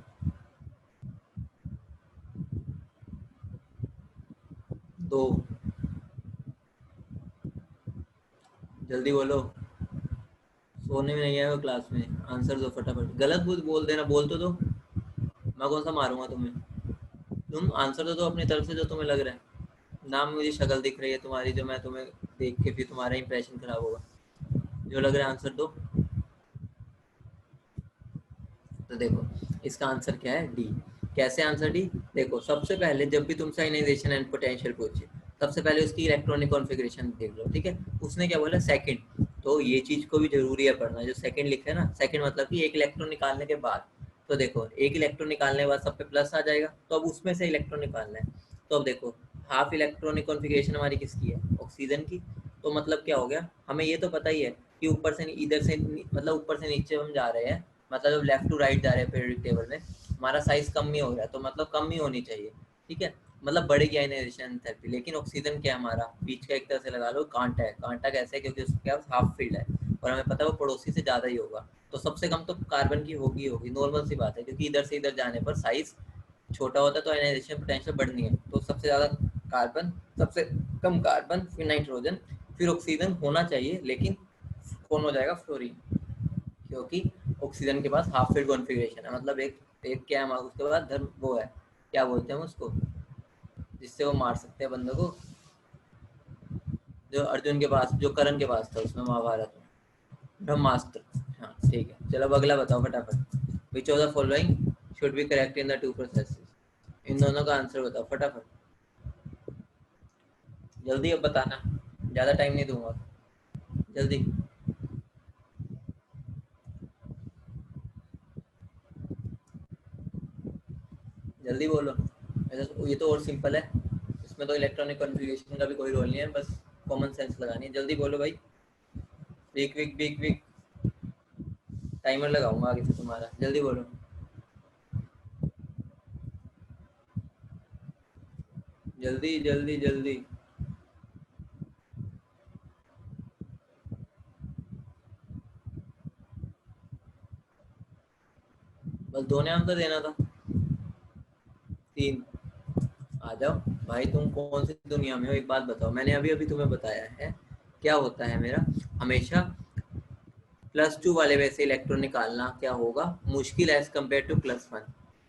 दो, जल्दी बोलो, सोने में नहीं आए हो क्लास में, आंसर दो फटाफट, गलत कुछ बोल देना, बोल तो दो, मैं कौन सा मारूंगा तुम्हें। तुम आंसर तो दो अपनी तरफ से, जो तुम्हें लग रहा है। नाम, मुझे शक्ल दिख रही है तुम्हारी, जो मैं तुम्हें देख के फिर तुम्हारा इंप्रेशन खराब होगा। जो लग रहा है आंसर दो। तो देखो इसका आंसर क्या है, डी। कैसे आंसर डी? देखो सबसे पहले जब भी तुमसे आयनाइजेशन एंड पोटेंशियल पूछे, सबसे पहले उसकी इलेक्ट्रॉनिक कॉन्फ़िगरेशन देख लो, ठीक है। उसने क्या बोला, सेकंड। तो ये चीज को भी जरूरी है पढ़ना, जो सेकंड लिखा है ना, सेकंड मतलब कि एक इलेक्ट्रॉन निकालने के बाद। तो देखो एक इलेक्ट्रॉन निकालने के बाद सब पे प्लस आ जाएगा, तो अब उसमें से इलेक्ट्रॉन निकालना है। तो अब देखो हाफ इलेक्ट्रॉनिक कॉन्फ़िगरेशन हमारी किसकी है, ऑक्सीजन की। तो मतलब क्या हो गया, हमें ये तो पता ही है कि ऊपर से इधर से मतलब ऊपर से नीचे हम जा रहे हैं, मतलब जब लेफ्ट टू राइट जा रहे हैं पीरियोडिक टेबल में, हमारा साइज कम ही हो रहा है, तो मतलब कम ही होनी चाहिए, ठीक है। मतलब बढ़ेगी आयनाइजेशन थेरेपी। लेकिन ऑक्सीजन क्या है, हमारा बीच का एक तरह से लगा लो कांटा है। कांटा कैसे है, क्योंकि उसके पास हाफ फील्ड है और हमें पता है वो पड़ोसी से ज़्यादा ही होगा। तो सबसे कम तो कार्बन की होगी होगी, नॉर्मल सी बात है, क्योंकि इधर से इधर जाने पर साइज छोटा होता है तो आयनाइजेशन पोटेंशियल बढ़नी है। तो सबसे ज़्यादा कार्बन, सबसे कम कार्बन, फिर नाइट्रोजन, फिर ऑक्सीजन होना चाहिए। लेकिन कौन हो जाएगा, फ्लोरीन, क्योंकि ऑक्सीजन के पास हाफ फील्ड कॉन्फ़िगरेशन है। मतलब एक एक क्या है उसके बाद धर्म वो है, क्या बोलते हैं उसको, जिससे वो मार सकते हैं बंदे को, जो अर्जुन के पास, जो करण के पास था उसमें महाभारत में, ब्रह्मास्त्र। हाँ ठीक है, चलो अब अगला बताओ फटाफट। Which of the following should be correct in the two processes. इन दोनों का आंसर बताओ फटाफट, जल्दी अब बताना, ज़्यादा टाइम नहीं दूंगा, जल्दी जल्दी बोलो। ये तो और सिंपल है, इसमें तो इलेक्ट्रॉनिक कॉन्फ़िगरेशन का भी कोई रोल नहीं है, बस कॉमन सेंस लगानी है। जल्दी बोलो भाई, weak weak weak weak, timer लगाऊंगा आगे से तुम्हारा, जल्दी बोलो। जल्दी जल्दी जल्दी, बस दो ने आंसर देना था, तीन। आ जाओ भाई, तुम कौन सी दुनिया में हो, एक बात बताओ। मैंने अभी अभी तुम्हें बताया है क्या होता है मेरा, हमेशा +2 वाले वैसे इलेक्ट्रॉन निकालना क्या होगा, मुश्किल एज कम्पेयर टू +1।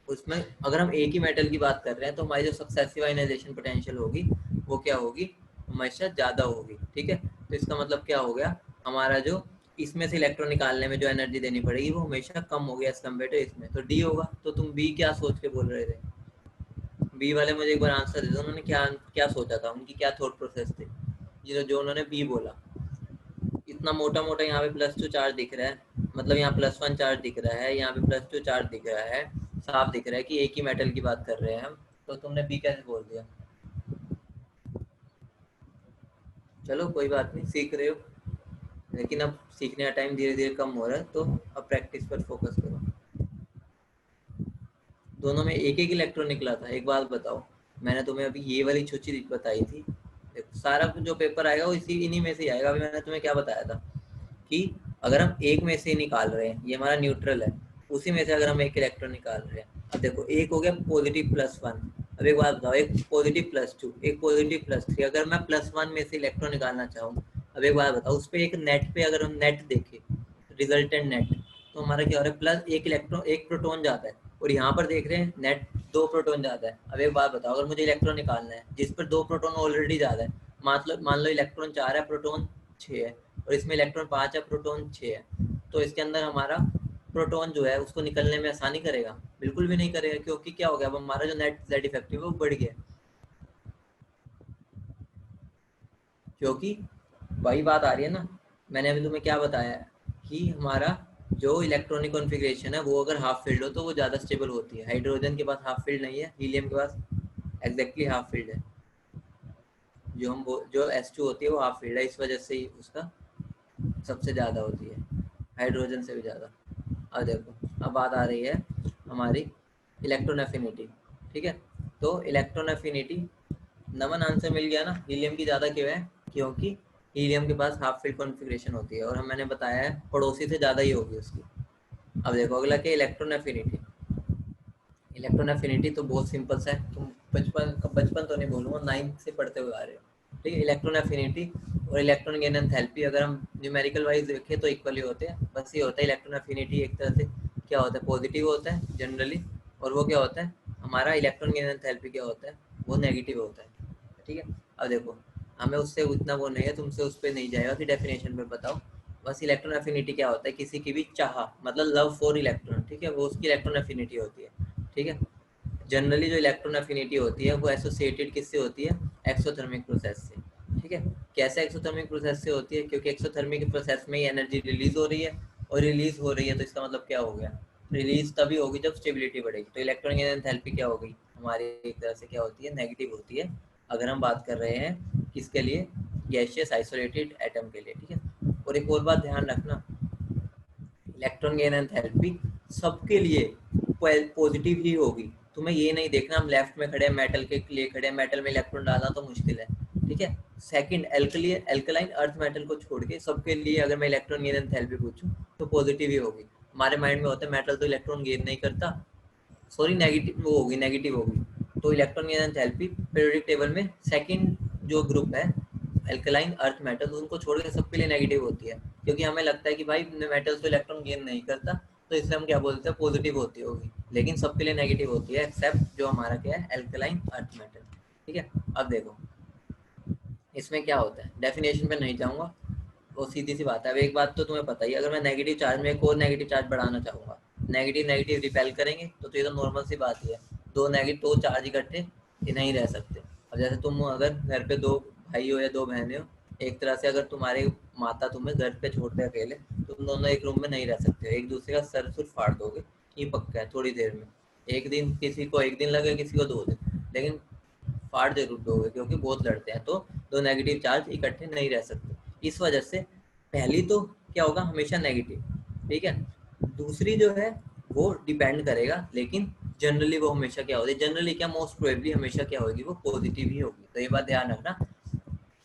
उसमें अगर हम एक ही मेटल की बात कर रहे हैं तो हमारी जो सक्सेसिव आयनाइजेशन पोटेंशियल होगी वो क्या होगी, हमेशा ज़्यादा होगी, ठीक है। तो इसका मतलब क्या हो गया, हमारा जो इसमें से इलेक्ट्रॉन निकालने में जो एनर्जी देनी पड़ेगी वो हमेशा कम होगी एज कम्पेयर टू इसमें, तो डी होगा। तो तुम बी क्या सोच के बोल रहे थे, बी वाले मुझे एक बार आंसर दे दो, उन्होंने क्या क्या सोचा था, उनकी क्या थॉट प्रोसेस थी, ये जो उन्होंने बी बोला। इतना मोटा मोटा यहाँ पे +2 चार्ज दिख रहा है, मतलब यहाँ +1 चार्ज दिख रहा है, यहाँ पे +2 चार्ज दिख रहा है, साफ दिख रहा है कि एक ही मेटल की बात कर रहे हैं हम। तो तुमने बी कैसे बोल दिया। चलो कोई बात नहीं, सीख रहे हो, लेकिन अब सीखने का टाइम धीरे धीरे कम हो रहा है, तो अब प्रैक्टिस पर फोकस करो। दोनों में एक एक इलेक्ट्रॉन निकला था, एक बात बताओ। मैंने तुम्हें अभी ये वाली छुच्ची बताई थी, देखो सारा जो पेपर आएगा वो इन्हीं में से ही आएगा। अभी मैंने तुम्हें क्या बताया था कि अगर हम एक में से निकाल रहे हैं, ये हमारा न्यूट्रल है, उसी में से अगर हम एक इलेक्ट्रॉन निकाल रहे हैं, अब देखो एक हो गया पॉजिटिव +1। अब एक बात बताओ, एक पॉजिटिव +2, एक पॉजिटिव +3, अगर मैं +1 में से इलेक्ट्रॉन निकालना चाहूँ, अब एक बात बताओ, उस पर एक नेट पे अगर हम नेट देखें, रिजल्टेंट नेट, तो हमारा क्या हो रहा है, प्लस एक इलेक्ट्रॉन, एक प्रोटॉन जाता है, और यहाँ पर देख रहे हैं नेट 2 प्रोटॉन जाता है। अब एक बात बताओ, अगर मुझे इलेक्ट्रॉन निकालना है जिस पर 2 प्रोटॉन ऑलरेडी ज़्यादा है, मान लो इलेक्ट्रॉन 4 है, प्रोटॉन 6 है, और इसमें इलेक्ट्रॉन 5 है, प्रोटॉन 6 है, तो इसके अंदर हमारा प्रोटॉन जो है उसको निकलने में आसानी करेगा, बिल्कुल भी नहीं करेगा, क्योंकि क्या हो गया, अब हमारा जो नेट जेड इफेक्टिव है वो बढ़ गया, क्योंकि वही बात आ रही है ना। मैंने अभी तुम्हें क्या बताया है कि हमारा जो इलेक्ट्रॉनिक कॉन्फ़िगरेशन है वो अगर हाफ फील्ड हो तो वो ज़्यादा स्टेबल होती है। हाइड्रोजन के पास हाफ फील्ड नहीं है, हीलियम के पास एग्जैक्टली हाफ फील्ड है। जो S2 होती है वो हाफ फील्ड है, इस वजह से ही उसका सबसे ज़्यादा होती है, हाइड्रोजन से भी ज़्यादा। अब देखो, अब बात आ रही है हमारी इलेक्ट्रॉन एफिनिटी, ठीक है। तो इलेक्ट्रॉन एफिनिटी, नमन आंसर मिल गया ना, हीलियम की ज़्यादा क्यों है, क्योंकि हीलियम के पास हाफ फील्ड कॉन्फ़िगरेशन होती है, और हम मैंने बताया है पड़ोसी से ज़्यादा ही होगी उसकी। अब देखो अगला क्या, इलेक्ट्रॉन एफिनिटी। इलेक्ट्रॉन एफिनिटी तो बहुत सिंपल सा है, तुम बचपन बचपन तो नहीं बोलूँगा, 9th से पढ़ते हुए आ रहे हो, ठीक है। इलेक्ट्रॉन एफिनिटी और इलेक्ट्रॉन गेन एंथैल्पी अगर हम न्यूमेरिकल वाइज देखें तो इक्वली होते हैं। बस ये होता है इलेक्ट्रॉन एफिनिटी एक तरह से क्या होता है, पॉजिटिव होता है जनरली, और वो क्या होता है, हमारा इलेक्ट्रॉन गेन एंथैल्पी क्या होता है, वो नेगेटिव होता है, ठीक है। अब देखो हमें उससे उतना वो नहीं है, तुमसे उस पर नहीं जाएगा कि डेफिनेशन पे बताओ। बस इलेक्ट्रॉन एफिनिटी क्या होता है, किसी की भी चाह, मतलब लव फॉर इलेक्ट्रॉन, ठीक है, वो उसकी इलेक्ट्रॉन एफिनिटी होती है, ठीक है। जनरली जो इलेक्ट्रॉन एफिनिटी होती है वो एसोसिएटेड किससे होती है, एक्सोथर्मिक प्रोसेस से, ठीक है। कैसे एक्सोथर्मिक प्रोसेस से होती है, क्योंकि एक्सोथर्मिक प्रोसेस में ही एनर्जी रिलीज हो रही है, और रिलीज हो रही है तो इसका मतलब क्या हो गया, रिलीज तभी होगी जब स्टेबिलिटी बढ़ेगी। तो इलेक्ट्रॉन एंथैल्पी क्या होगी हमारी, एक तरह से क्या होती है, नेगेटिव होती है, अगर हम बात कर रहे हैं किसके लिए, गैसियस आइसोलेटेड एटम के लिए, ठीक है। और एक और बात ध्यान रखना, इलेक्ट्रॉन गेन एंथैल्पी सबके लिए पॉजिटिव ही होगी। तुम्हें ये नहीं देखना हम लेफ्ट में खड़े हैं, मेटल के लिए खड़े हैं, मेटल में इलेक्ट्रॉन डालना तो मुश्किल है, ठीक है। सेकंड, एल्कलाइन अर्थ मेटल को छोड़ के सबके लिए अगर मैं इलेक्ट्रॉन गेन एंथैल्पी पूछूं तो पॉजिटिव ही होगी। हमारे माइंड में होता है मेटल तो इलेक्ट्रॉन गेन नहीं करता, सॉरी नेगेटिव वो होगी, नेगेटिव होगी। तो electron gain enthalpy periodic table में सेकंड जो ग्रुप है एल्कलाइन अर्थ मेटल, उनको छोड़ के सबके लिए नेगेटिव होती है, क्योंकि हमें लगता है कि भाई मेटल तो इलेक्ट्रॉन गेन नहीं करता, तो इससे हम क्या बोलते हैं, पॉजिटिव होती होगी, लेकिन सबके लिए नेगेटिव होती है एक्सेप्ट जो हमारा क्या है, एल्कलाइन अर्थ मेटल, ठीक है। अब देखो इसमें क्या होता है, डेफिनेशन पे नहीं जाऊंगा, वो सीधी सी बात है। अब एक बात तो तुम्हें पता ही है, अगर मैं नेगेटिव चार्ज में एक और नेगेटिव चार्ज बढ़ाना चाहूंगा, नेगेटिव नेगेटिव रिपेल करेंगे, तो ये तो नॉर्मल सी बात ही है, दो नेगेटिव दो चार्ज इकट्ठे ये नहीं रह सकते। अब जैसे तुम अगर घर पे दो भाई हो या दो बहनें हो, एक तरह से अगर तुम्हारे माता तुम्हें घर पे छोड़ दे अकेले, तुम दोनों एक रूम में नहीं रह सकते, एक दूसरे का सर सुर फाड़ दोगे, ये पक्का है थोड़ी देर में। एक दिन किसी को एक दिन लगे, किसी को 2 दिन, लेकिन फाड़ जरूर दोगे, क्योंकि बहुत लड़ते हैं, तो दो नेगेटिव चार्ज इकट्ठे नहीं रह सकते। इस वजह से पहली तो क्या होगा, हमेशा नेगेटिव, ठीक है। दूसरी जो है वो डिपेंड करेगा, लेकिन जनरली वो हमेशा क्या होती है, जनरली क्या, मोस्ट प्रोबेबली हमेशा क्या होगी, वो पॉजिटिव ही होगी। तो ये बात ध्यान रखना,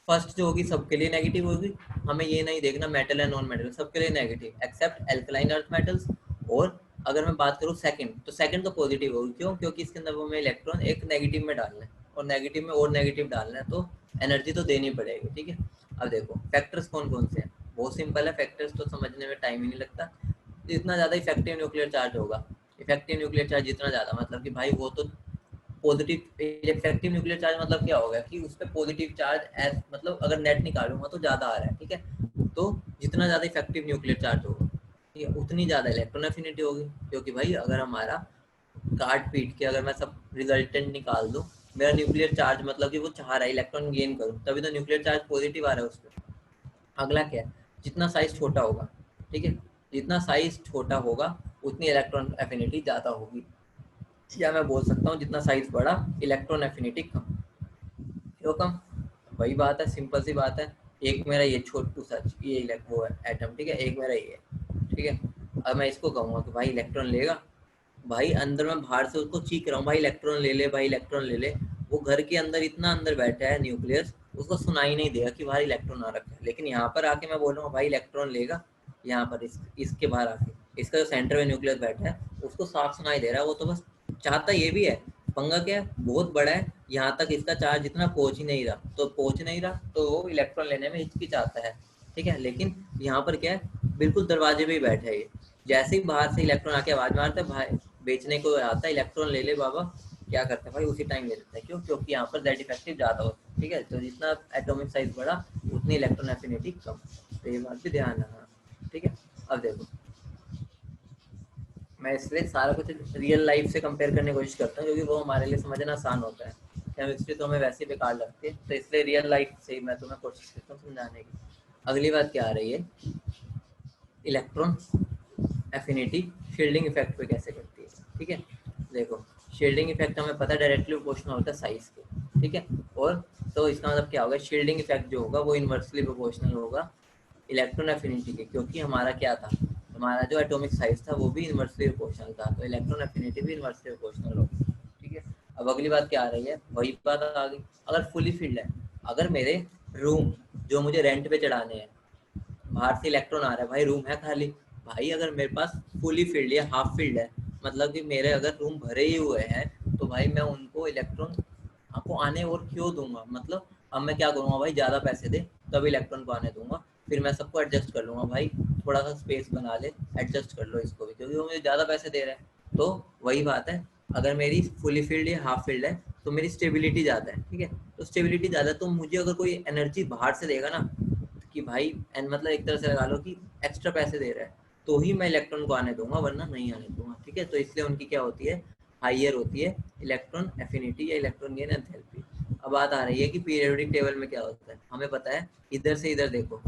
फर्स्ट जो होगी सबके लिए नेगेटिव होगी, हमें ये नहीं देखना मेटल है नॉन मेटल, सबके लिए negative except alkaline earth metals. और अगर मैं बात करूँ सेकंड, तो सेकंड तो पॉजिटिव होगी, क्यों, क्योंकि इसके अंदर वो हमें इलेक्ट्रॉन एक नेगेटिव में डालना है, और नेगेटिव में और नेगेटिव डालना है, तो एनर्जी तो देनी पड़ेगी, ठीक है। अब देखो फैक्टर्स कौन कौन से हैं, बहुत सिंपल है, फैक्टर्स तो समझने में टाइम ही नहीं लगता। जितना ज़्यादा इफेक्टिव न्यूक्लियर चार्ज होगा, इफेक्टिव न्यूक्लियर चार्ज जितना ज़्यादा, मतलब कि भाई वो तो पॉजिटिव, इफेक्टिव न्यूक्लियर चार्ज मतलब क्या होगा कि उस पर पॉजिटिव चार्ज एज, मतलब अगर नेट निकालूंगा तो ज़्यादा आ रहा है, ठीक है। तो जितना ज़्यादा इफेक्टिव न्यूक्लियर चार्ज होगा, ठीक है, उतनी ज़्यादा इलेक्ट्रॉन एफिनिटी होगी, क्योंकि भाई अगर हमारा काट पीट के अगर मैं सब रिजल्टेंट निकाल दूं, मेरा न्यूक्लियर चार्ज मतलब कि वो चाह रहा है इलेक्ट्रॉन गेन करूं, तभी तो न्यूक्लियर चार्ज पॉजिटिव आ रहा है उस पर। अगला क्या है, जितना साइज छोटा होगा, ठीक है, जितना साइज छोटा होगा उतनी इलेक्ट्रॉन एफिनिटी ज़्यादा होगी, या मैं बोल सकता हूँ जितना साइज बड़ा इलेक्ट्रॉन एफिनिटी कम। क्यों कम, वही बात है, सिंपल सी बात है, एक मेरा ये छोटू सा ये वो है एटम, ठीक है, एक मेरा ये, ठीक है। अब मैं इसको कहूँगा कि भाई इलेक्ट्रॉन लेगा, भाई अंदर में बाहर से उसको चीख रहा हूँ, भाई इलेक्ट्रॉन ले ले, भाई इलेक्ट्रॉन ले ले, वो घर के अंदर इतना अंदर बैठा है न्यूक्लियस, उसको सुनाई नहीं देगा कि भाई इलेक्ट्रॉन आ रखा है। लेकिन यहाँ पर आके मैं बोल रहा हूँ भाई इलेक्ट्रॉन लेगा, यहाँ पर इसके बाहर आके इसका जो सेंटर में न्यूक्लियस बैठा है उसको साफ सुनाई दे रहा है, वो तो बस चाहता ये भी है, पंगा क्या है, बहुत बड़ा है, यहाँ तक इसका चार्ज इतना पहुंच ही नहीं रहा, तो पहुंच नहीं रहा तो वो इलेक्ट्रॉन लेने में हिचकिचाता है, ठीक है। लेकिन यहाँ पर क्या है, बिल्कुल दरवाजे पे ही बैठा है ये, जैसे ही बाहर से इलेक्ट्रॉन आके आवाज मारता है भाई बेचने को आता है, इलेक्ट्रॉन ले ले बाबा, क्या करता है भाई उसी टाइम ले लेता है, क्यों, क्योंकि यहाँ पर जेड इफेक्टिव ज़्यादा होता है, ठीक है। तो जितना एटॉमिक साइज बढ़ा उतनी इलेक्ट्रॉन एफिनिटी कम, तो ये बात भी ध्यान रखना, ठीक है। अब देखो मैं इसलिए सारा कुछ रियल लाइफ से कंपेयर करने की कोशिश करता हूँ, क्योंकि वो हमारे लिए समझना आसान होता है, केमिस्ट्री तो हमें वैसे ही बेकार लगती है, तो इसलिए रियल लाइफ से ही मैं तुम्हें कोशिश करता हूँ समझाने की। अगली बात क्या आ रही है, इलेक्ट्रॉन एफिनिटी शील्डिंग इफेक्ट पे कैसे करती है, ठीक है। देखो शील्डिंग इफेक्ट हमें पता है डायरेक्टली प्रोपोर्शनल होता है साइज के, ठीक है। और तो इसका मतलब क्या होगा, शील्डिंग इफेक्ट जो होगा वो इन्वर्सली प्रोपोर्शनल होगा इलेक्ट्रॉन एफिनिटी के, क्योंकि हमारा क्या था, हमारा जो एटॉमिक साइज था वो भी इन्वर्सली प्रोपोर्शनल था, तो इलेक्ट्रॉन एफिनिटी भी इन्वर्सली प्रोपोर्शनल होगी, ठीक है। अब अगली बात क्या आ रही है, वही बात आ गई, अगर फुली फील्ड है, अगर मेरे रूम जो मुझे रेंट पे चढ़ाने हैं, बाहर से इलेक्ट्रॉन आ रहा है, भाई रूम है खाली, भाई अगर मेरे पास फुली फील्ड या हाफ फील्ड है, मतलब कि मेरे अगर रूम भरे ही हुए हैं, तो भाई मैं उनको इलेक्ट्रॉन आपको आने और क्यों दूंगा, मतलब अब मैं क्या करूँगा भाई, ज़्यादा पैसे दे तब इलेक्ट्रॉन को आने दूंगा, फिर मैं सबको एडजस्ट कर लूँगा, भाई थोड़ा सा स्पेस बना ले, एडजस्ट कर लो इसको भी, क्योंकि वो मुझे ज़्यादा पैसे दे रहे हैं। तो वही बात है, अगर मेरी फुली फील्ड या हाफ फील्ड है तो मेरी स्टेबिलिटी ज़्यादा है, ठीक है। तो स्टेबिलिटी ज़्यादा है, तो मुझे अगर कोई एनर्जी बाहर से देगा ना, कि भाई एंड मतलब एक तरह से लगा लो कि एक्स्ट्रा पैसे दे रहा है, तो ही मैं इलेक्ट्रॉन को आने दूंगा, वरना नहीं आने दूंगा। ठीक है, तो इसलिए उनकी क्या होती है, हाइयर होती है इलेक्ट्रॉन एफिनिटी या इलेक्ट्रॉन गेन एंथैल्पी। अब बात आ रही है कि पीरियोडिक टेबल में क्या होता है। हमें पता है इधर से इधर देखो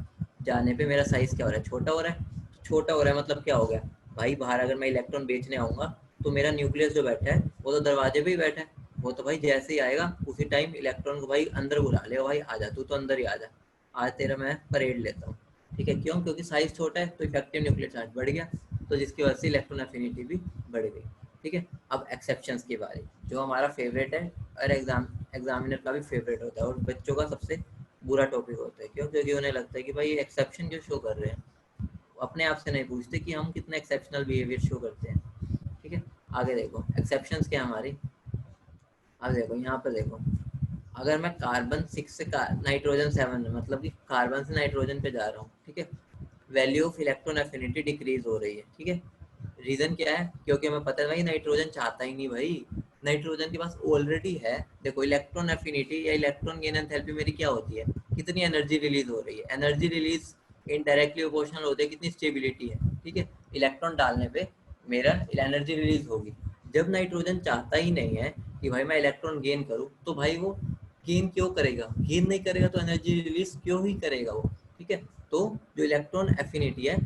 जाने पे मेरा साइज क्या हो रहा है, छोटा हो रहा है। छोटा हो रहा है मतलब क्या हो गया भाई, बाहर अगर मैं इलेक्ट्रॉन बेचने आऊंगा तो मेरा न्यूक्लियस जो बैठा है वो तो दरवाजे पे ही बैठा है, वो तो भाई जैसे ही आएगा उसी टाइम इलेक्ट्रॉन को भाई अंदर बुला लेगा, भाई आ जा तू तो अंदर ही आ जा, आज तेरा मैं परेड लेता हूँ। ठीक है, क्यों? क्योंकि साइज छोटा है तो इफेक्टिव न्यूक्लियर चार्ज बढ़ गया, तो जिसकी वजह से इलेक्ट्रॉन एफिनिटी भी बढ़ गई। ठीक है, अब एक्सेप्शंस की बारी, जो हमारा फेवरेट है और एग्जामिनर का भी फेवरेट होता है और बच्चों का सबसे बुरा टॉपिक होता है। क्यों? क्योंकि उन्हें लगता है कि भाई एक्सेप्शन क्यों शो कर रहे हैं, अपने आप से नहीं पूछते कि हम कितने एक्सेप्शनल बिहेवियर शो करते हैं। ठीक है, आगे देखो एक्सेप्शंस क्या हमारी, अब देखो यहाँ पे देखो, अगर मैं कार्बन 6 से नाइट्रोजन 7 मतलब कि कार्बन से नाइट्रोजन पे जा रहा हूँ, ठीक है, value of electron affinity decrease हो रही है। ठीक है, रीजन क्या है? क्योंकि हमें पता है भाई नाइट्रोजन चाहता ही नहीं, भाई नाइट्रोजन के पास ऑलरेडी है। देखो इलेक्ट्रॉन एफिनिटी या इलेक्ट्रॉन गेन एंथैल्पी मेरी क्या होती है, कितनी एनर्जी रिलीज हो रही है, एनर्जी रिलीज इनडायरेक्टली प्रोपोर्शनल होती है कितनी स्टेबिलिटी है। ठीक है, इलेक्ट्रॉन डालने पे मेरा एनर्जी रिलीज होगी। जब नाइट्रोजन चाहता ही नहीं है कि भाई मैं इलेक्ट्रॉन गेन करूँ, तो भाई वो गेन क्यों करेगा, गेन नहीं करेगा तो एनर्जी रिलीज क्यों ही करेगा वो। ठीक है, तो जो इलेक्ट्रॉन एफिनिटी है,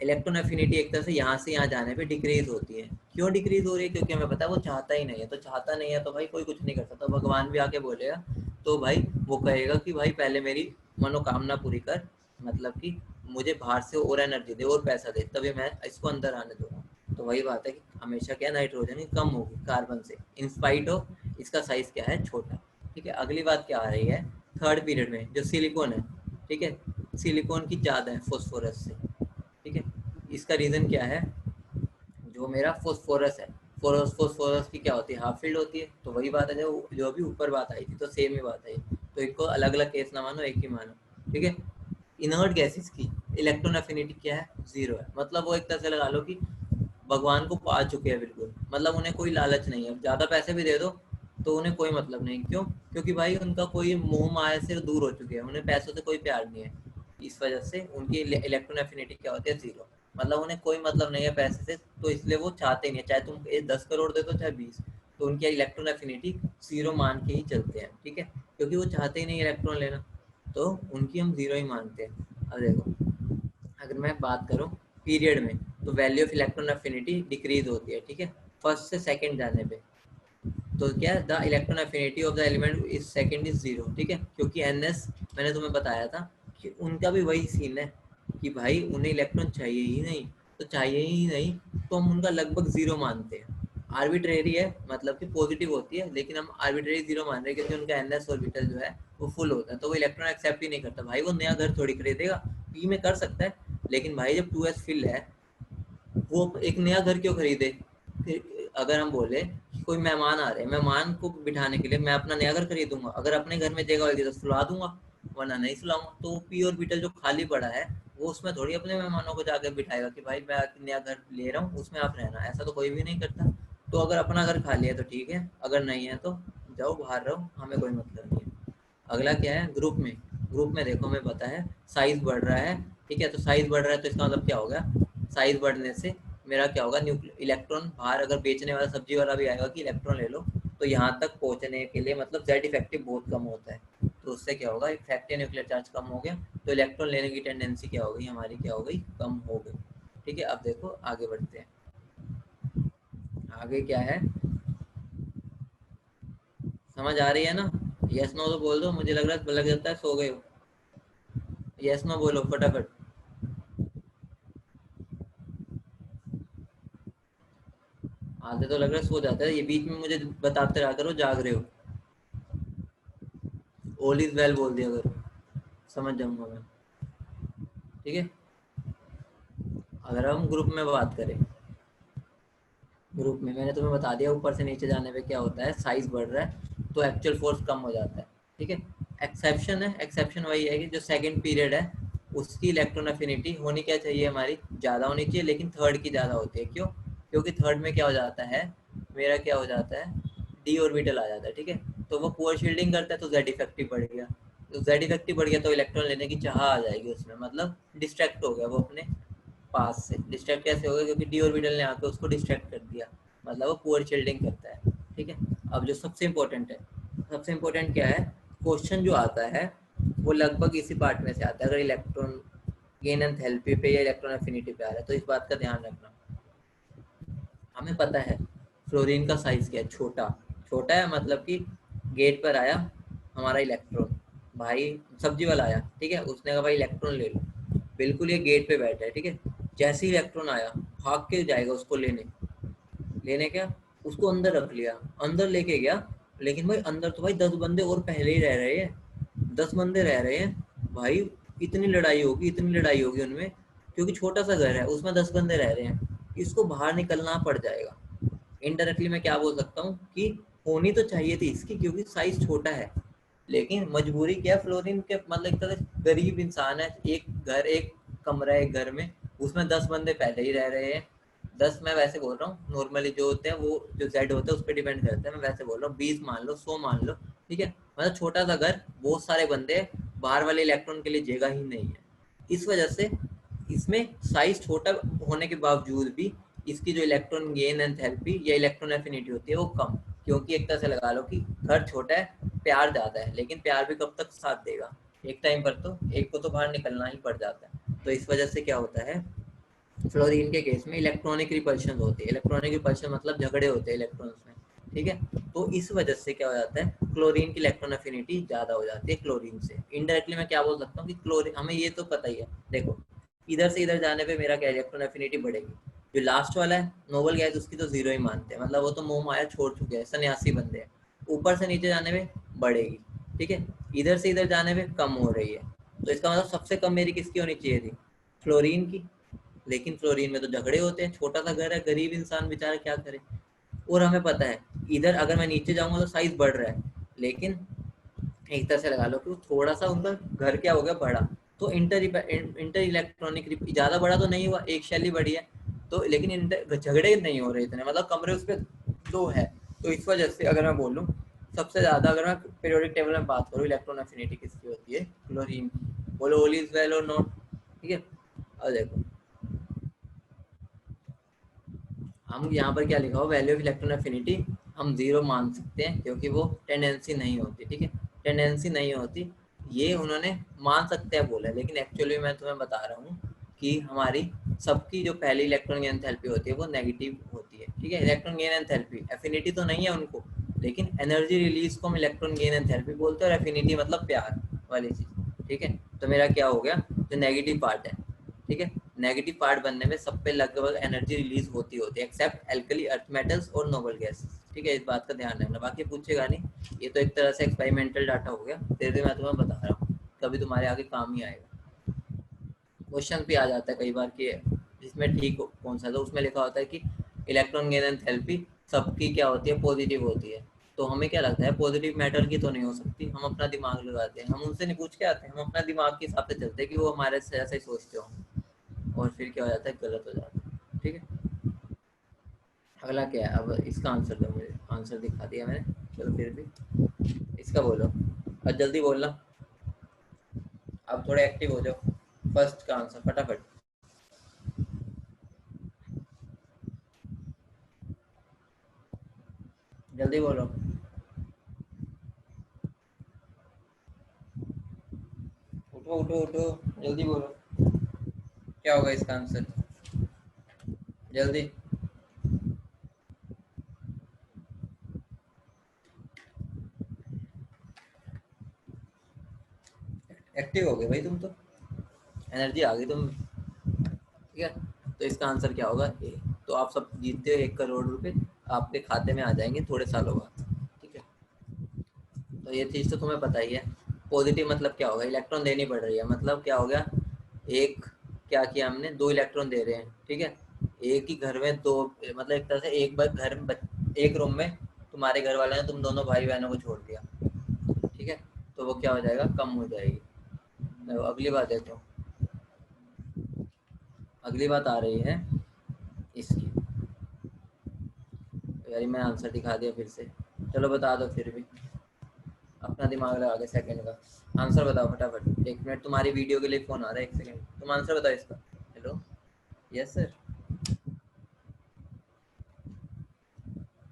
इलेक्ट्रॉन एफिनिटी एक तरह से यहाँ जाने पे डिक्रीज होती है। क्यों डिक्रीज हो रही है? क्योंकि हमें पता है वो चाहता ही नहीं है, तो चाहता नहीं है तो भाई कोई कुछ नहीं कर सकता। भगवान भी आके बोलेगा तो भाई वो कहेगा कि भाई पहले मेरी मनोकामना पूरी कर, मतलब कि मुझे बाहर से और एनर्जी दे और पैसा दे, तभी मैं इसको अंदर आने दूंगा। तो वही बात है कि हमेशा क्या नाइट्रोजन ही कम होगी कार्बन से, इंस्पाइट ऑफ इसका साइज क्या है, छोटा। ठीक है, अगली बात क्या आ रही है, थर्ड पीरियड में जो सिलिकॉन है, ठीक है, सिलिकॉन की ज़्यादा है फॉस्फोरस से। ठीक है, इसका रीज़न क्या है, जो मेरा फॉस्फोरस है, फॉस्फोरस की क्या होती है, हाफ फील्ड होती है। तो वही बात है, जो जो अभी ऊपर बात आई थी तो सेम ही बात आई, तो इनको अलग अलग केस ना मानो, एक ही मानो। ठीक है, इनर्ट गैसेस की इलेक्ट्रॉन एफिनिटी क्या है, जीरो है। मतलब वो एक तरह से लगा लो कि भगवान को पा चुके हैं बिल्कुल, मतलब उन्हें कोई लालच नहीं है, ज़्यादा पैसे भी दे दो तो उन्हें कोई मतलब नहीं। क्यों? क्योंकि भाई उनका कोई मोह माया से दूर हो चुके हैं, उन्हें पैसों से कोई प्यार नहीं है। इस वजह से उनकी इलेक्ट्रॉन एफिनिटी क्या होती है, जीरो। मतलब उन्हें कोई मतलब नहीं है पैसे से, तो इसलिए वो चाहते नहीं है, चाहे तुम 10 करोड़ दे दो चाहे 20, तो उनकी इलेक्ट्रॉन एफिनिटी जीरो मान के ही चलते हैं। ठीक है, क्योंकि वो चाहते ही नहीं इलेक्ट्रॉन लेना, तो उनकी हम जीरो ही मानते हैं। अब देखो अगर मैं बात करूँ पीरियड में, तो value of electron affinity decrease होती है। ठीक है, फर्स्ट से सेकंड जाने पे, तो क्या the electron affinity of the element is second is zero. ठीक है, क्योंकि एनएस मैंने तुम्हें बताया था कि उनका भी वही सीन है कि भाई उन्हें इलेक्ट्रॉन चाहिए ही नहीं, तो चाहिए ही नहीं तो हम उनका लगभग जीरो मानते हैं। आर्बिट्रेरी है, मतलब कि पॉजिटिव होती है, लेकिन हम आर्बिट्रेरी जीरो मान रहे हैं क्योंकि उनका एनएस ऑर्बिटल जो है वो फुल होता है, तो वो इलेक्ट्रॉन एक्सेप्ट ही नहीं करता। भाई वो नया घर थोड़ी खरीदेगा, पी में कर सकता है, लेकिन भाई जब 2s फिल है, वो एक नया घर क्यों खरीदे? फिर अगर हम बोले कि कोई मेहमान आ रहे हैं, मेहमान को बिठाने के लिए मैं अपना नया घर खरीदूंगा, अगर अपने घर में जगह होगी तो सुला दूंगा, वरना नहीं सुलाऊंगा। तो पी ऑर्बिटल जो खाली पड़ा है वो उसमें थोड़ी अपने मेहमानों को जाकर बिठाएगा कि भाई मैं नया घर ले रहा हूँ उसमें आप रहना, ऐसा तो कोई भी नहीं करता। तो अगर अपना घर खाली है तो ठीक है, अगर नहीं है तो जाओ बाहर रहो, हमें कोई मतलब नहीं है। अगला क्या है, ग्रुप में। ग्रुप में देखो हमें पता है साइज बढ़ रहा है। ठीक है, तो साइज बढ़ रहा है तो इसका मतलब क्या होगा, साइज बढ़ने से मेरा क्या होगा, इलेक्ट्रॉन बाहर अगर बेचने वाला सब्जी वाला भी आएगा कि इलेक्ट्रॉन ले लो, तो यहाँ तक पहुँचने के लिए मतलब जेड इफेक्टिव बहुत कम होता है, तो उससे क्या होगा, इफेक्टिव न्यूक्लियर चार्ज कम हो गया, तो इलेक्ट्रॉन लेने की टेंडेंसी क्या हो गई हमारी, क्या हो गई, कम हो गई। ठीक है, अब देखो आगे बढ़ते हैं। आगे क्या है, समझ आ रही है ना? यस नो तो बोल दो, मुझे लग जाता है सो गए हो। यस नो बोलो फटाफट। आधे तो लग रहा है सो जाता है, ये बीच में मुझे बताते रहा करो जाग रहे हो। ऑल इज वेल बोल दिया करो, समझ जाऊंगा मैं। ठीक है, अगर हम ग्रुप में बात करें, ग्रुप में मैंने तुम्हें बता दिया ऊपर से नीचे जाने पे क्या होता है, साइज बढ़ रहा है तो एक्चुअल फोर्स कम हो जाता है। ठीक है, एक्सेप्शन है, एक्सेप्शन वही है कि जो सेकंड पीरियड है उसकी इलेक्ट्रॉन अफिनिटी होनी क्या चाहिए, हमारी ज़्यादा होनी चाहिए, लेकिन थर्ड की ज़्यादा होती है। क्यों? क्योंकि थर्ड में क्या हो जाता है, मेरा क्या हो जाता है, डी ऑर्बिटल आ जाता है। ठीक है, तो वो पुअर शील्डिंग करता है तो जेड इफेक्टिव बढ़ गया, तो जेड इफेक्टिव बढ़ गया तो इलेक्ट्रॉन लेने की चाह आ जाएगी उसमें, मतलब डिस्ट्रैक्ट हो गया वो अपने पास से। डिस्ट्रैक्ट कैसे होगा, क्योंकि डी ऑर्बिटल ने आकर उसको डिस्ट्रैक्ट कर दिया, मतलब वो पुअर शील्डिंग करता है। ठीक है, अब जो सबसे इम्पोर्टेंट है, सबसे इम्पोर्टेंट क्या है, क्वेश्चन जो आता है वो लगभग इसी पार्ट में से आता है, अगर इलेक्ट्रॉन गेन एंथैल्पी पे या इलेक्ट्रॉन एफिनिटी पे आ रहा है। तो इस बात का ध्यान रखना, हमें पता है फ्लोरीन का साइज क्या है, छोटा। छोटा है मतलब कि गेट पर आया हमारा इलेक्ट्रॉन, भाई सब्जी वाला आया, ठीक है, उसने कहा भाई इलेक्ट्रॉन ले लो, बिल्कुल ये गेट पे बैठा है, ठीक है, जैसे ही इलेक्ट्रॉन आया भाग के जाएगा उसको लेने, लेने क्या, उसको अंदर रख लिया, अंदर लेके गया, लेकिन भाई अंदर तो भाई 10 बंदे और पहले ही रह रहे हैं, 10 बंदे रह रहे हैं भाई, इतनी लड़ाई होगी, इतनी लड़ाई होगी उनमें, क्योंकि छोटा सा घर है उसमें 10 बंदे रह रहे हैं, इसको बाहर निकलना पड़ जाएगा। इनडायरेक्टली मैं क्या बोल सकता हूँ कि होनी तो चाहिए थी इसकी, क्योंकि साइज छोटा है, लेकिन मजबूरी क्या, फ्लोरीन के मतलब एक तरह से गरीब इंसान है, एक घर, एक कमरा है एक घर में, उसमें 10 बंदे पहले ही रह रहे हैं। 10 मैं वैसे बोल रहा हूँ, नॉर्मली जो होते हैं वो जो जेड होता है उस पर डिपेंड करता है, मैं वैसे बोल रहा हूँ, 20 मान लो, 100 मान लो, ठीक है, मतलब छोटा सा घर, बहुत सारे बंदे, बाहर वाले इलेक्ट्रॉन के लिए जगह ही नहीं है। इस वजह से इसमें साइज छोटा होने के बावजूद भी इसकी जो इलेक्ट्रॉन गेन एंथैल्पी या इलेक्ट्रॉन एफिनिटी होती है वो कम, क्योंकि एक तरह से लगा लो कि घर छोटा है, प्यार ज़्यादा है, लेकिन प्यार भी कब तक साथ देगा, एक टाइम पर तो एक को तो बाहर निकलना ही पड़ जाता है। तो इस वजह से क्या होता है, फ्लोरीन के केस में इलेक्ट्रॉनिक रिपल्शन होती है, इलेक्ट्रॉनिक रिपल्शन मतलब झगड़े होते हैं इलेक्ट्रॉन्स में, ठीक है, तो इस वजह से क्या हो जाता है, क्लोरीन की इलेक्ट्रॉन एफिनिटी ज़्यादा हो जाती है क्लोरीन से। इनडायरेक्टली मैं क्या बोल सकता हूँ कि क्लोरीन, हमें ये तो पता ही है, देखो इधर से इधर जाने पे मेरा क्या इलेक्ट्रॉन एफिनिटी बढ़ेगी, जो लास्ट वाला है नोबल गैस उसकी तो जीरो ही मानते हैं, मतलब वो तो मोह माया छोड़ चुके हैं, सन्यासी बंदे हैं, ऊपर से नीचे जाने में बढ़ेगी, ठीक है, इधर से इधर जाने में कम हो रही है, तो इसका मतलब सबसे कम मेरी किसकी होनी चाहिए थी, फ्लोरीन की, लेकिन फ्लोरीन में तो झगड़े होते हैं, छोटा सा घर है, गरीब इंसान बेचारा क्या करे। और हमें पता है इधर अगर मैं नीचे जाऊंगा तो साइज बढ़ रहा है, लेकिन एक तरह से लगा लो कि थोड़ा सा उनका घर क्या हो गया, बड़ा, तो इंटर इलेक्ट्रॉनिक ज्यादा बड़ा तो नहीं हुआ, एक शैली बड़ी है, तो लेकिन झगड़े नहीं हो रहे इतने, मतलब कमरे उस पर दो है। तो इस वजह से अगर मैं बोलूँ सबसे ज्यादा, अगर मैं पीरियोडिक टेबल में बात करूँ, इलेक्ट्रॉन एफिनिटी किसकी होती है, क्लोरीन। बोलो ऑल इज वेल और नॉट, ठीक है। अब देखो हम यहाँ पर क्या लिखा हो, वैल्यू ऑफ इलेक्ट्रॉन एफिनिटी हम 0 मान सकते हैं, क्योंकि वो टेंडेंसी नहीं होती, ठीक है, टेंडेंसी नहीं होती, ये उन्होंने मान सकते हैं बोला है, लेकिन एक्चुअली मैं तुम्हें बता रहा हूँ कि हमारी सबकी जो पहली इलेक्ट्रॉन गेन एंथैल्पी होती है वो नेगेटिव होती है, ठीक है, इलेक्ट्रॉन गेन एंथैल्पी, एफिनिटी तो नहीं है उनको, लेकिन एनर्जी रिलीज को हम इलेक्ट्रॉन गेन एंथैल्पी बोलते हैं, और एफिनिटी मतलब प्यार वाली चीज़, ठीक है। तो मेरा क्या हो गया, जो नेगेटिव पार्ट है, ठीक है, नेगेटिव पार्ट बनने में सब पे लगभग एनर्जी रिलीज होती होती है, एक्सेप्ट एल्कली अर्थ मेटल्स और नोबल गैस, ठीक है, इस बात का ध्यान रखना, बाकी पूछेगा नहीं, ये तो एक तरह से एक्सपेरिमेंटल डाटा हो गया, फिर भी मैं तुम्हें बता रहा हूँ, कभी तुम्हारे आगे काम ही आएगा। क्वेश्चन भी आ जाता है कई बार कि जिसमें ठीक कौन सा, तो उसमें लिखा होता है कि इलेक्ट्रॉन गेन एंथैल्पी सबकी क्या होती है, पॉजिटिव होती है, तो हमें क्या लगता है पॉजिटिव मैटर की तो नहीं हो सकती, हम अपना दिमाग लगाते हैं, हम उनसे नहीं पूछ के आते हैं, हम अपना दिमाग के हिसाब से चलते हैं कि वो हमारे से ऐसा ही सोचते हो, और फिर क्या हो जाता है, गलत हो जाता है, ठीक है। अगला क्या है, अब इसका आंसर दो मुझे, आंसर दिखा दिया मैंने, चलो फिर भी इसका बोलो, और जल्दी बोलना, अब थोड़े एक्टिव हो जाओ, फर्स्ट का आंसर फटाफट, जल्दी बोलो, उठो उठो उठो, जल्दी बोलो, क्या होगा इसका आंसर, जल्दी। एक्टिव हो गए भाई तुम तो, एनर्जी आ गई तुम, ठीक है, तो इसका आंसर क्या होगा, ए। तो आप सब जीतते हो 1 करोड़ रुपए, आपके खाते में आ जाएंगे थोड़े सालों बाद, ठीक है। तो ये चीज़ तो तुम्हें पता ही है, पॉजिटिव मतलब क्या होगा, इलेक्ट्रॉन देनी पड़ रही है, मतलब क्या हो गया, एक, क्या किया हमने, 2 इलेक्ट्रॉन दे रहे हैं, ठीक है, एक ही घर में दो, मतलब एक तरह से एक बार घर में एक रूम में तुम्हारे घर वाले ने तुम दोनों भाई बहनों को छोड़ दिया, ठीक है, तो वो क्या हो जाएगा, कम हो जाएगी। तो अगली बात देखो, अगली बात आ रही है इसकी, यार मैं आंसर दिखा दिया फिर से, चलो बता दो फिर भी, अपना दिमाग लगा के, सेकंड का आंसर बताओ फटाफट, 1 मिनट, तुम्हारी वीडियो के लिए फोन आ रहा है, 1 सेकंड, तुम आंसर बताओ इसका, हेलो, यस सर।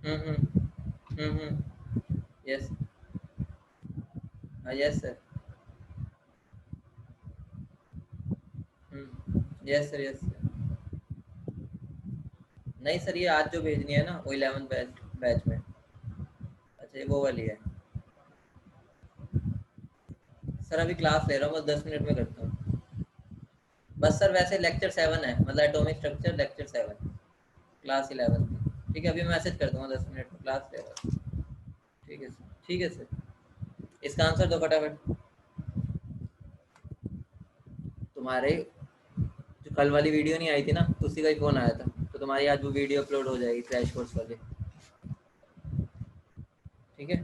हम्म। यस। हाँ yes sir. Yes sir yes sir. नहीं सर, ये आज जो भेजनी है ना वो 11 बैच बैच में। अच्छा ये वो वाली है। सर अभी क्लास ले रहा हूँ, बस 10 मिनट में करता हूँ। बस सर वैसे लेक्चर 7 है, मतलब एटॉमिक स्ट्रक्चर लेक्चर 7, क्लास 11 की। ठीक है, अभी मैसेज कर दूंगा 10 मिनट में, क्लास ले रहा हूँ। ठीक है सर, ठीक है सर। इसका आंसर दो फटाफट। तुम्हारे जो कल वाली वीडियो नहीं आई थी ना, तो उसी का ही फोन आया था, तो तुम्हारी आज वो वीडियो अपलोड हो जाएगी क्रैश कोर्स वाली। ठीक है,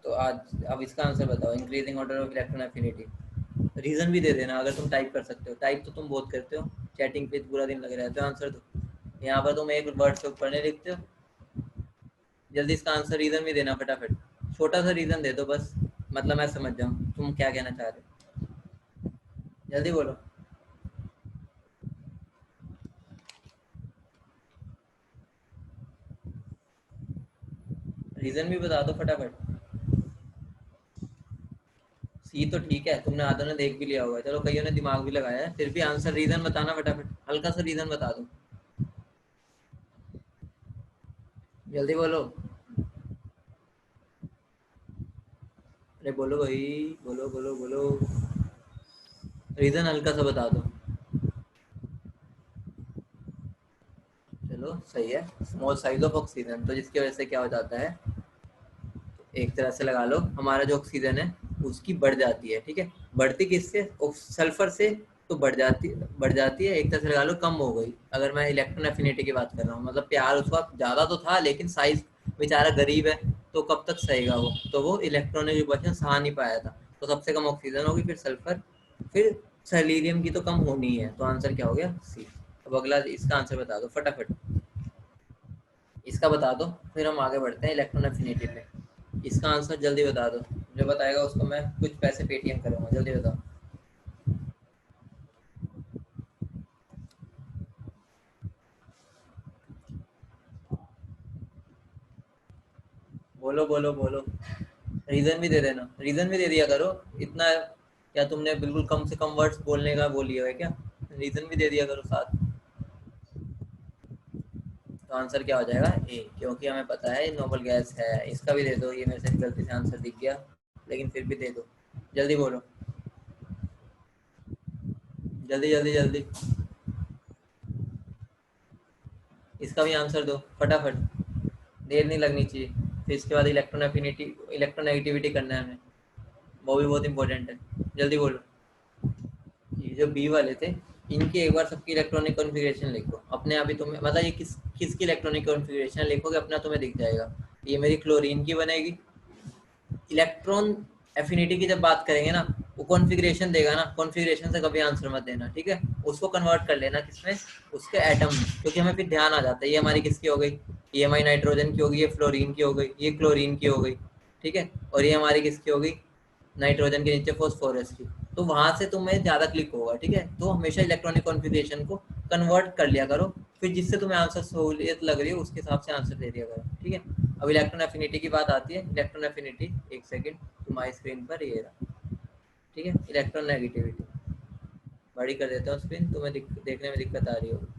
तो आज अब इसका आंसर बताओ, increasing order of electron affinity. Reason भी दे देना अगर तुम टाइप कर सकते हो, टाइप तो तुम बहुत करते हो, चैटिंग पे पूरा दिन लगे रहते हो। आंसर दो, यहाँ पर तुम एक वर्ड से ऊपर नहीं लिखते हो। जल्दी इसका आंसर, रीजन भी देना फटाफट, छोटा सा रीजन दे दो बस, मतलब मैं समझ जाऊँ तुम क्या कहना चाह रहे हो। जल्दी बोलो। रीजन भी बता दो फटाफट। सी तो ठीक है, तुमने आधों ने देख भी लिया होगा, चलो कईयों ने दिमाग भी लगाया है, फिर भी आंसर रीजन बताना फटाफट, हल्का सा रीजन बता दो। जल्दी बोलो। अरे बोलो भाई, बोलो बोलो बोलो। रीजन हल्का सा बता दो। चलो सही है, स्मॉल साइज ऑफ ऑक्सीजन, तो जिसकी वजह से क्या हो जाता है, एक तरह से लगा लो हमारा जो ऑक्सीजन है उसकी बढ़ जाती है। ठीक है, बढ़ती किससे, सल्फर से, तो बढ़ जाती है, एक तरह से लगा लो कम हो गई। अगर मैं इलेक्ट्रॉन एफिनिटी की बात कर रहा हूँ, मतलब प्यार उस वक्त ज्यादा तो था लेकिन साइज, बेचारा गरीब है तो कब तक सहेगा वो, तो वो इलेक्ट्रॉन जो बचा सहा नहीं पाया था, तो सबसे कम ऑक्सीजन होगी, फिर सल्फर, फिर सेलीरियम की तो कम होनी है, तो आंसर क्या हो गया, सी। अब अगला इसका आंसर बता दो फटाफट, इसका बता दो, फिर हम आगे बढ़ते हैं इलेक्ट्रॉन एफिनिटी पे। इसका आंसर जल्दी बता दो, जो बताएगा उसको मैं कुछ पैसे पेटीएम करूंगा, जल्दी बताओ। बोलो बोलो बोलो। रीजन भी दे देना, रीजन भी दे दिया करो, इतना क्या तुमने बिल्कुल कम से कम वर्ड्स बोलने का बोल लिया है क्या, रीजन भी दे दिया करो साथ। तो आंसर क्या हो जाएगा, ए, क्योंकि हमें पता है नोबल गैस है। इसका भी दे दो, ये मेरे से गलती से आंसर दिख गया, लेकिन फिर भी दे दो, जल्दी बोलो, जल्दी जल्दी जल्दी। इसका भी आंसर दो फटाफट, देर नहीं लगनी चाहिए। फिर इसके बाद इलेक्ट्रॉन एफिनिटी, इलेक्ट्रोनेगेटिविटी करना है हमें, वो भी बहुत इंपॉर्टेंट है, जल्दी बोलो। ये जो बी वाले थे, इनकी एक बार सबकी इलेक्ट्रॉनिक कॉन्फ़िगरेशन लिखो अपने आप ही, तुम्हें मतलब ये किसकी इलेक्ट्रॉनिक कॉन्फ़िगरेशन लिखोगे अपना तुम्हें दिख जाएगा। ये मेरी क्लोरीन की बनेगी। इलेक्ट्रॉन एफिनिटी की जब बात करेंगे ना, वो कॉन्फ़िगरेशन देगा ना, कॉन्फ़िगरेशन से कभी आंसर मत देना, ठीक है, उसको कन्वर्ट कर लेना किसमें, उसके एटम में, क्योंकि हमें फिर ध्यान आ जाता है ये हमारी किसकी हो गई, ये हमारी नाइट्रोजन की होगी, ये फ्लोरीन की हो गई, ये क्लोरीन की हो गई। ठीक है, और ये हमारी किसकी हो गई, नाइट्रोजन के नीचे फॉस्फोरस की। तो वहां से तुम्हें ज्यादा क्लिक होगा। ठीक है, तो हमेशा इलेक्ट्रॉनिक कॉन्फ़िगरेशन को कन्वर्ट कर लिया करो, फिर जिससे तुम्हें आंसर सहूलियत लग रही है उसके हिसाब से आंसर दे दिया करो। ठीक है, अब इलेक्ट्रॉन एफिनिटी की बात आती है। इलेक्ट्रॉन एफिनिटी, एक सेकंड, तुम्हारी स्क्रीन पर ये रहा। ठीक है, इलेक्ट्रॉन नेगेटिविटी, बड़ी कर देता हूँ स्क्रीन, तुम्हें देखने में दिक्कत आ रही होगी।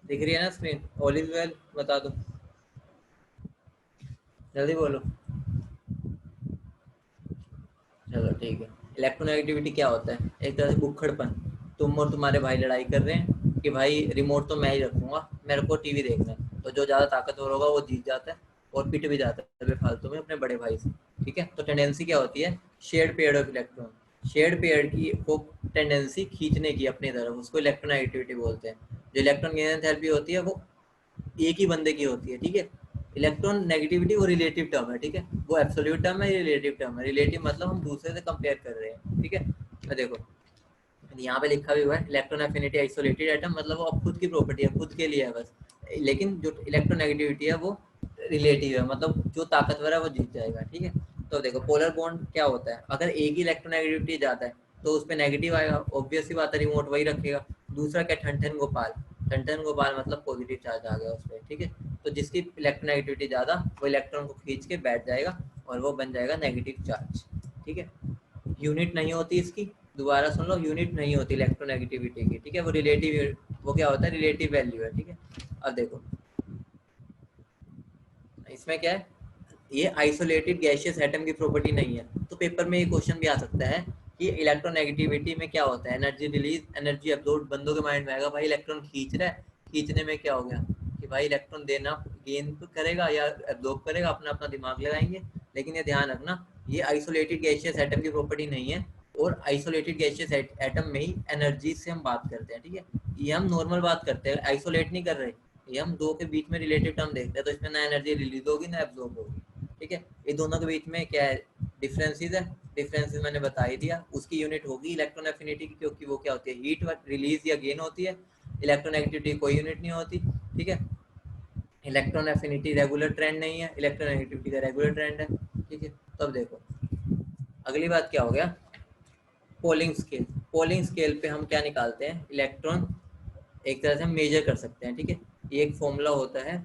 दिख रही है ना स्क्रीन, ऑल इज वेल बता दो, जल्दी बोलो। चलो ठीक है, इलेक्ट्रोनेगेटिविटी क्या होता है, एक तरह से उखड़पन। तुम और तुम्हारे भाई लड़ाई कर रहे हैं कि भाई रिमोट तो मैं ही रखूंगा, मेरे को टीवी देखना है, तो जो ज़्यादा ताकतवर होगा वो जीत जाता है और पिट भी जाता है बेफालतू में अपने बड़े भाई से। ठीक है, तो टेंडेंसी क्या होती है, shared pair of electron, shared pair की को टेंडेंसी खींचने की अपनी तरफ, उसको इलेक्ट्रोनेगेटिविटी बोलते हैं। जो इलेक्ट्रॉन गेन एंथैल्पी होती है वो एक ही बंदे की होती है। ठीक है, इलेक्ट्रॉन नेगेटिविटी वो रिलेटिव टर्म है। ठीक है, वो एब्सोल्यूट टर्म है, ये रिलेटिव टर्म है। रिलेटिव मतलब हम दूसरे से कंपेयर कर रहे हैं। ठीक है, मैं देखो यहाँ पे लिखा भी हुआ है, इलेक्ट्रॉन एफिनिटी आइसोलेटेड एटम, मतलब वो अब खुद की प्रॉपर्टी है, खुद के लिए है बस। लेकिन जो इलेक्ट्रोनेगेटिविटी है वो रिलेटिव है, मतलब जो ताकतवर है वो जीत जाएगा, ठीक है। तो देखो पोलर बॉन्ड क्या होता है, अगर एक ही इलेक्ट्रोनेगेटिविटी जाता है तो उस पर नेगेटिव आएगा, ऑब्वियस सी बात है, रिमोट वही रखेगा। दूसरा क्या, ठन गोपाल, ठन गोपाल मतलब पॉजिटिव चार्ज आ गया उस पर, ठीक है। तो जिसकी इलेक्ट्रोनेगेटिविटी ज्यादा वो इलेक्ट्रॉन को खींच के बैठ जाएगा और वो बन जाएगा नेगेटिव चार्ज, ठीक है। यूनिट नहीं होती इसकी, दोबारा सुन लो, यूनिट नहीं होती इलेक्ट्रोनेगेटिविटी की, ठीक है। वो रिलेटिव, वो क्या होता है, रिलेटिव वैल्यू है, ठीक है। अब देखो इसमें क्या है, ये आइसोलेटेड गैसियस एटम की प्रॉपर्टी नहीं है। तो पेपर में ये क्वेश्चन भी आ सकता है कि इलेक्ट्रोनेगेटिविटी में क्या होता है, एनर्जी रिलीज, एनर्जी एब्जॉर्ब। बंदों के माइंड में आएगा भाई इलेक्ट्रॉन खींच रहा है, खींचने में क्या हो गया कि भाई इलेक्ट्रॉन देना गेन करेगा या एब्जॉर्ब करेगा, अपना अपना दिमाग लगाएंगे। लेकिन ये ध्यान रखना, ये आइसोलेटेड गैसियस एटम की प्रॉपर्टी नहीं है, और आइसोलेटेड गैसियस एटम में ही एनर्जी से हम बात करते हैं, ठीक है। ये हम नॉर्मल बात करते हैं, आइसोलेट नहीं कर रहे, ये हम दो के बीच में रिलेटिव टर्म देखते हैं। तो इसमें ना एनर्जी रिलीज होगी ना एब्जॉर्ब होगी, ठीक है। ये दोनों के बीच में क्या है, डिफरेंसेस है। डिफरेंसेस मैंने बता ही दिया, उसकी यूनिट होगी इलेक्ट्रॉन एफिनिटी की, क्योंकि वो क्या होती है, हीट रिलीज या गेन होती है। इलेक्ट्रोनेगेटिविटी कोई यूनिट नहीं होती, ठीक है। इलेक्ट्रॉन एफिनिटी रेगुलर ट्रेंड नहीं है, इलेक्ट्रोनेगेटिविटी का रेगुलर ट्रेंड है, ठीक है। तब देखो अगली बात क्या हो गया, पोलिंग स्केल। पोलिंग स्केल पे हम क्या निकालते हैं, इलेक्ट्रॉन एक तरह से हम मेजर कर सकते हैं, ठीक है। ये एक फॉर्मूला होता है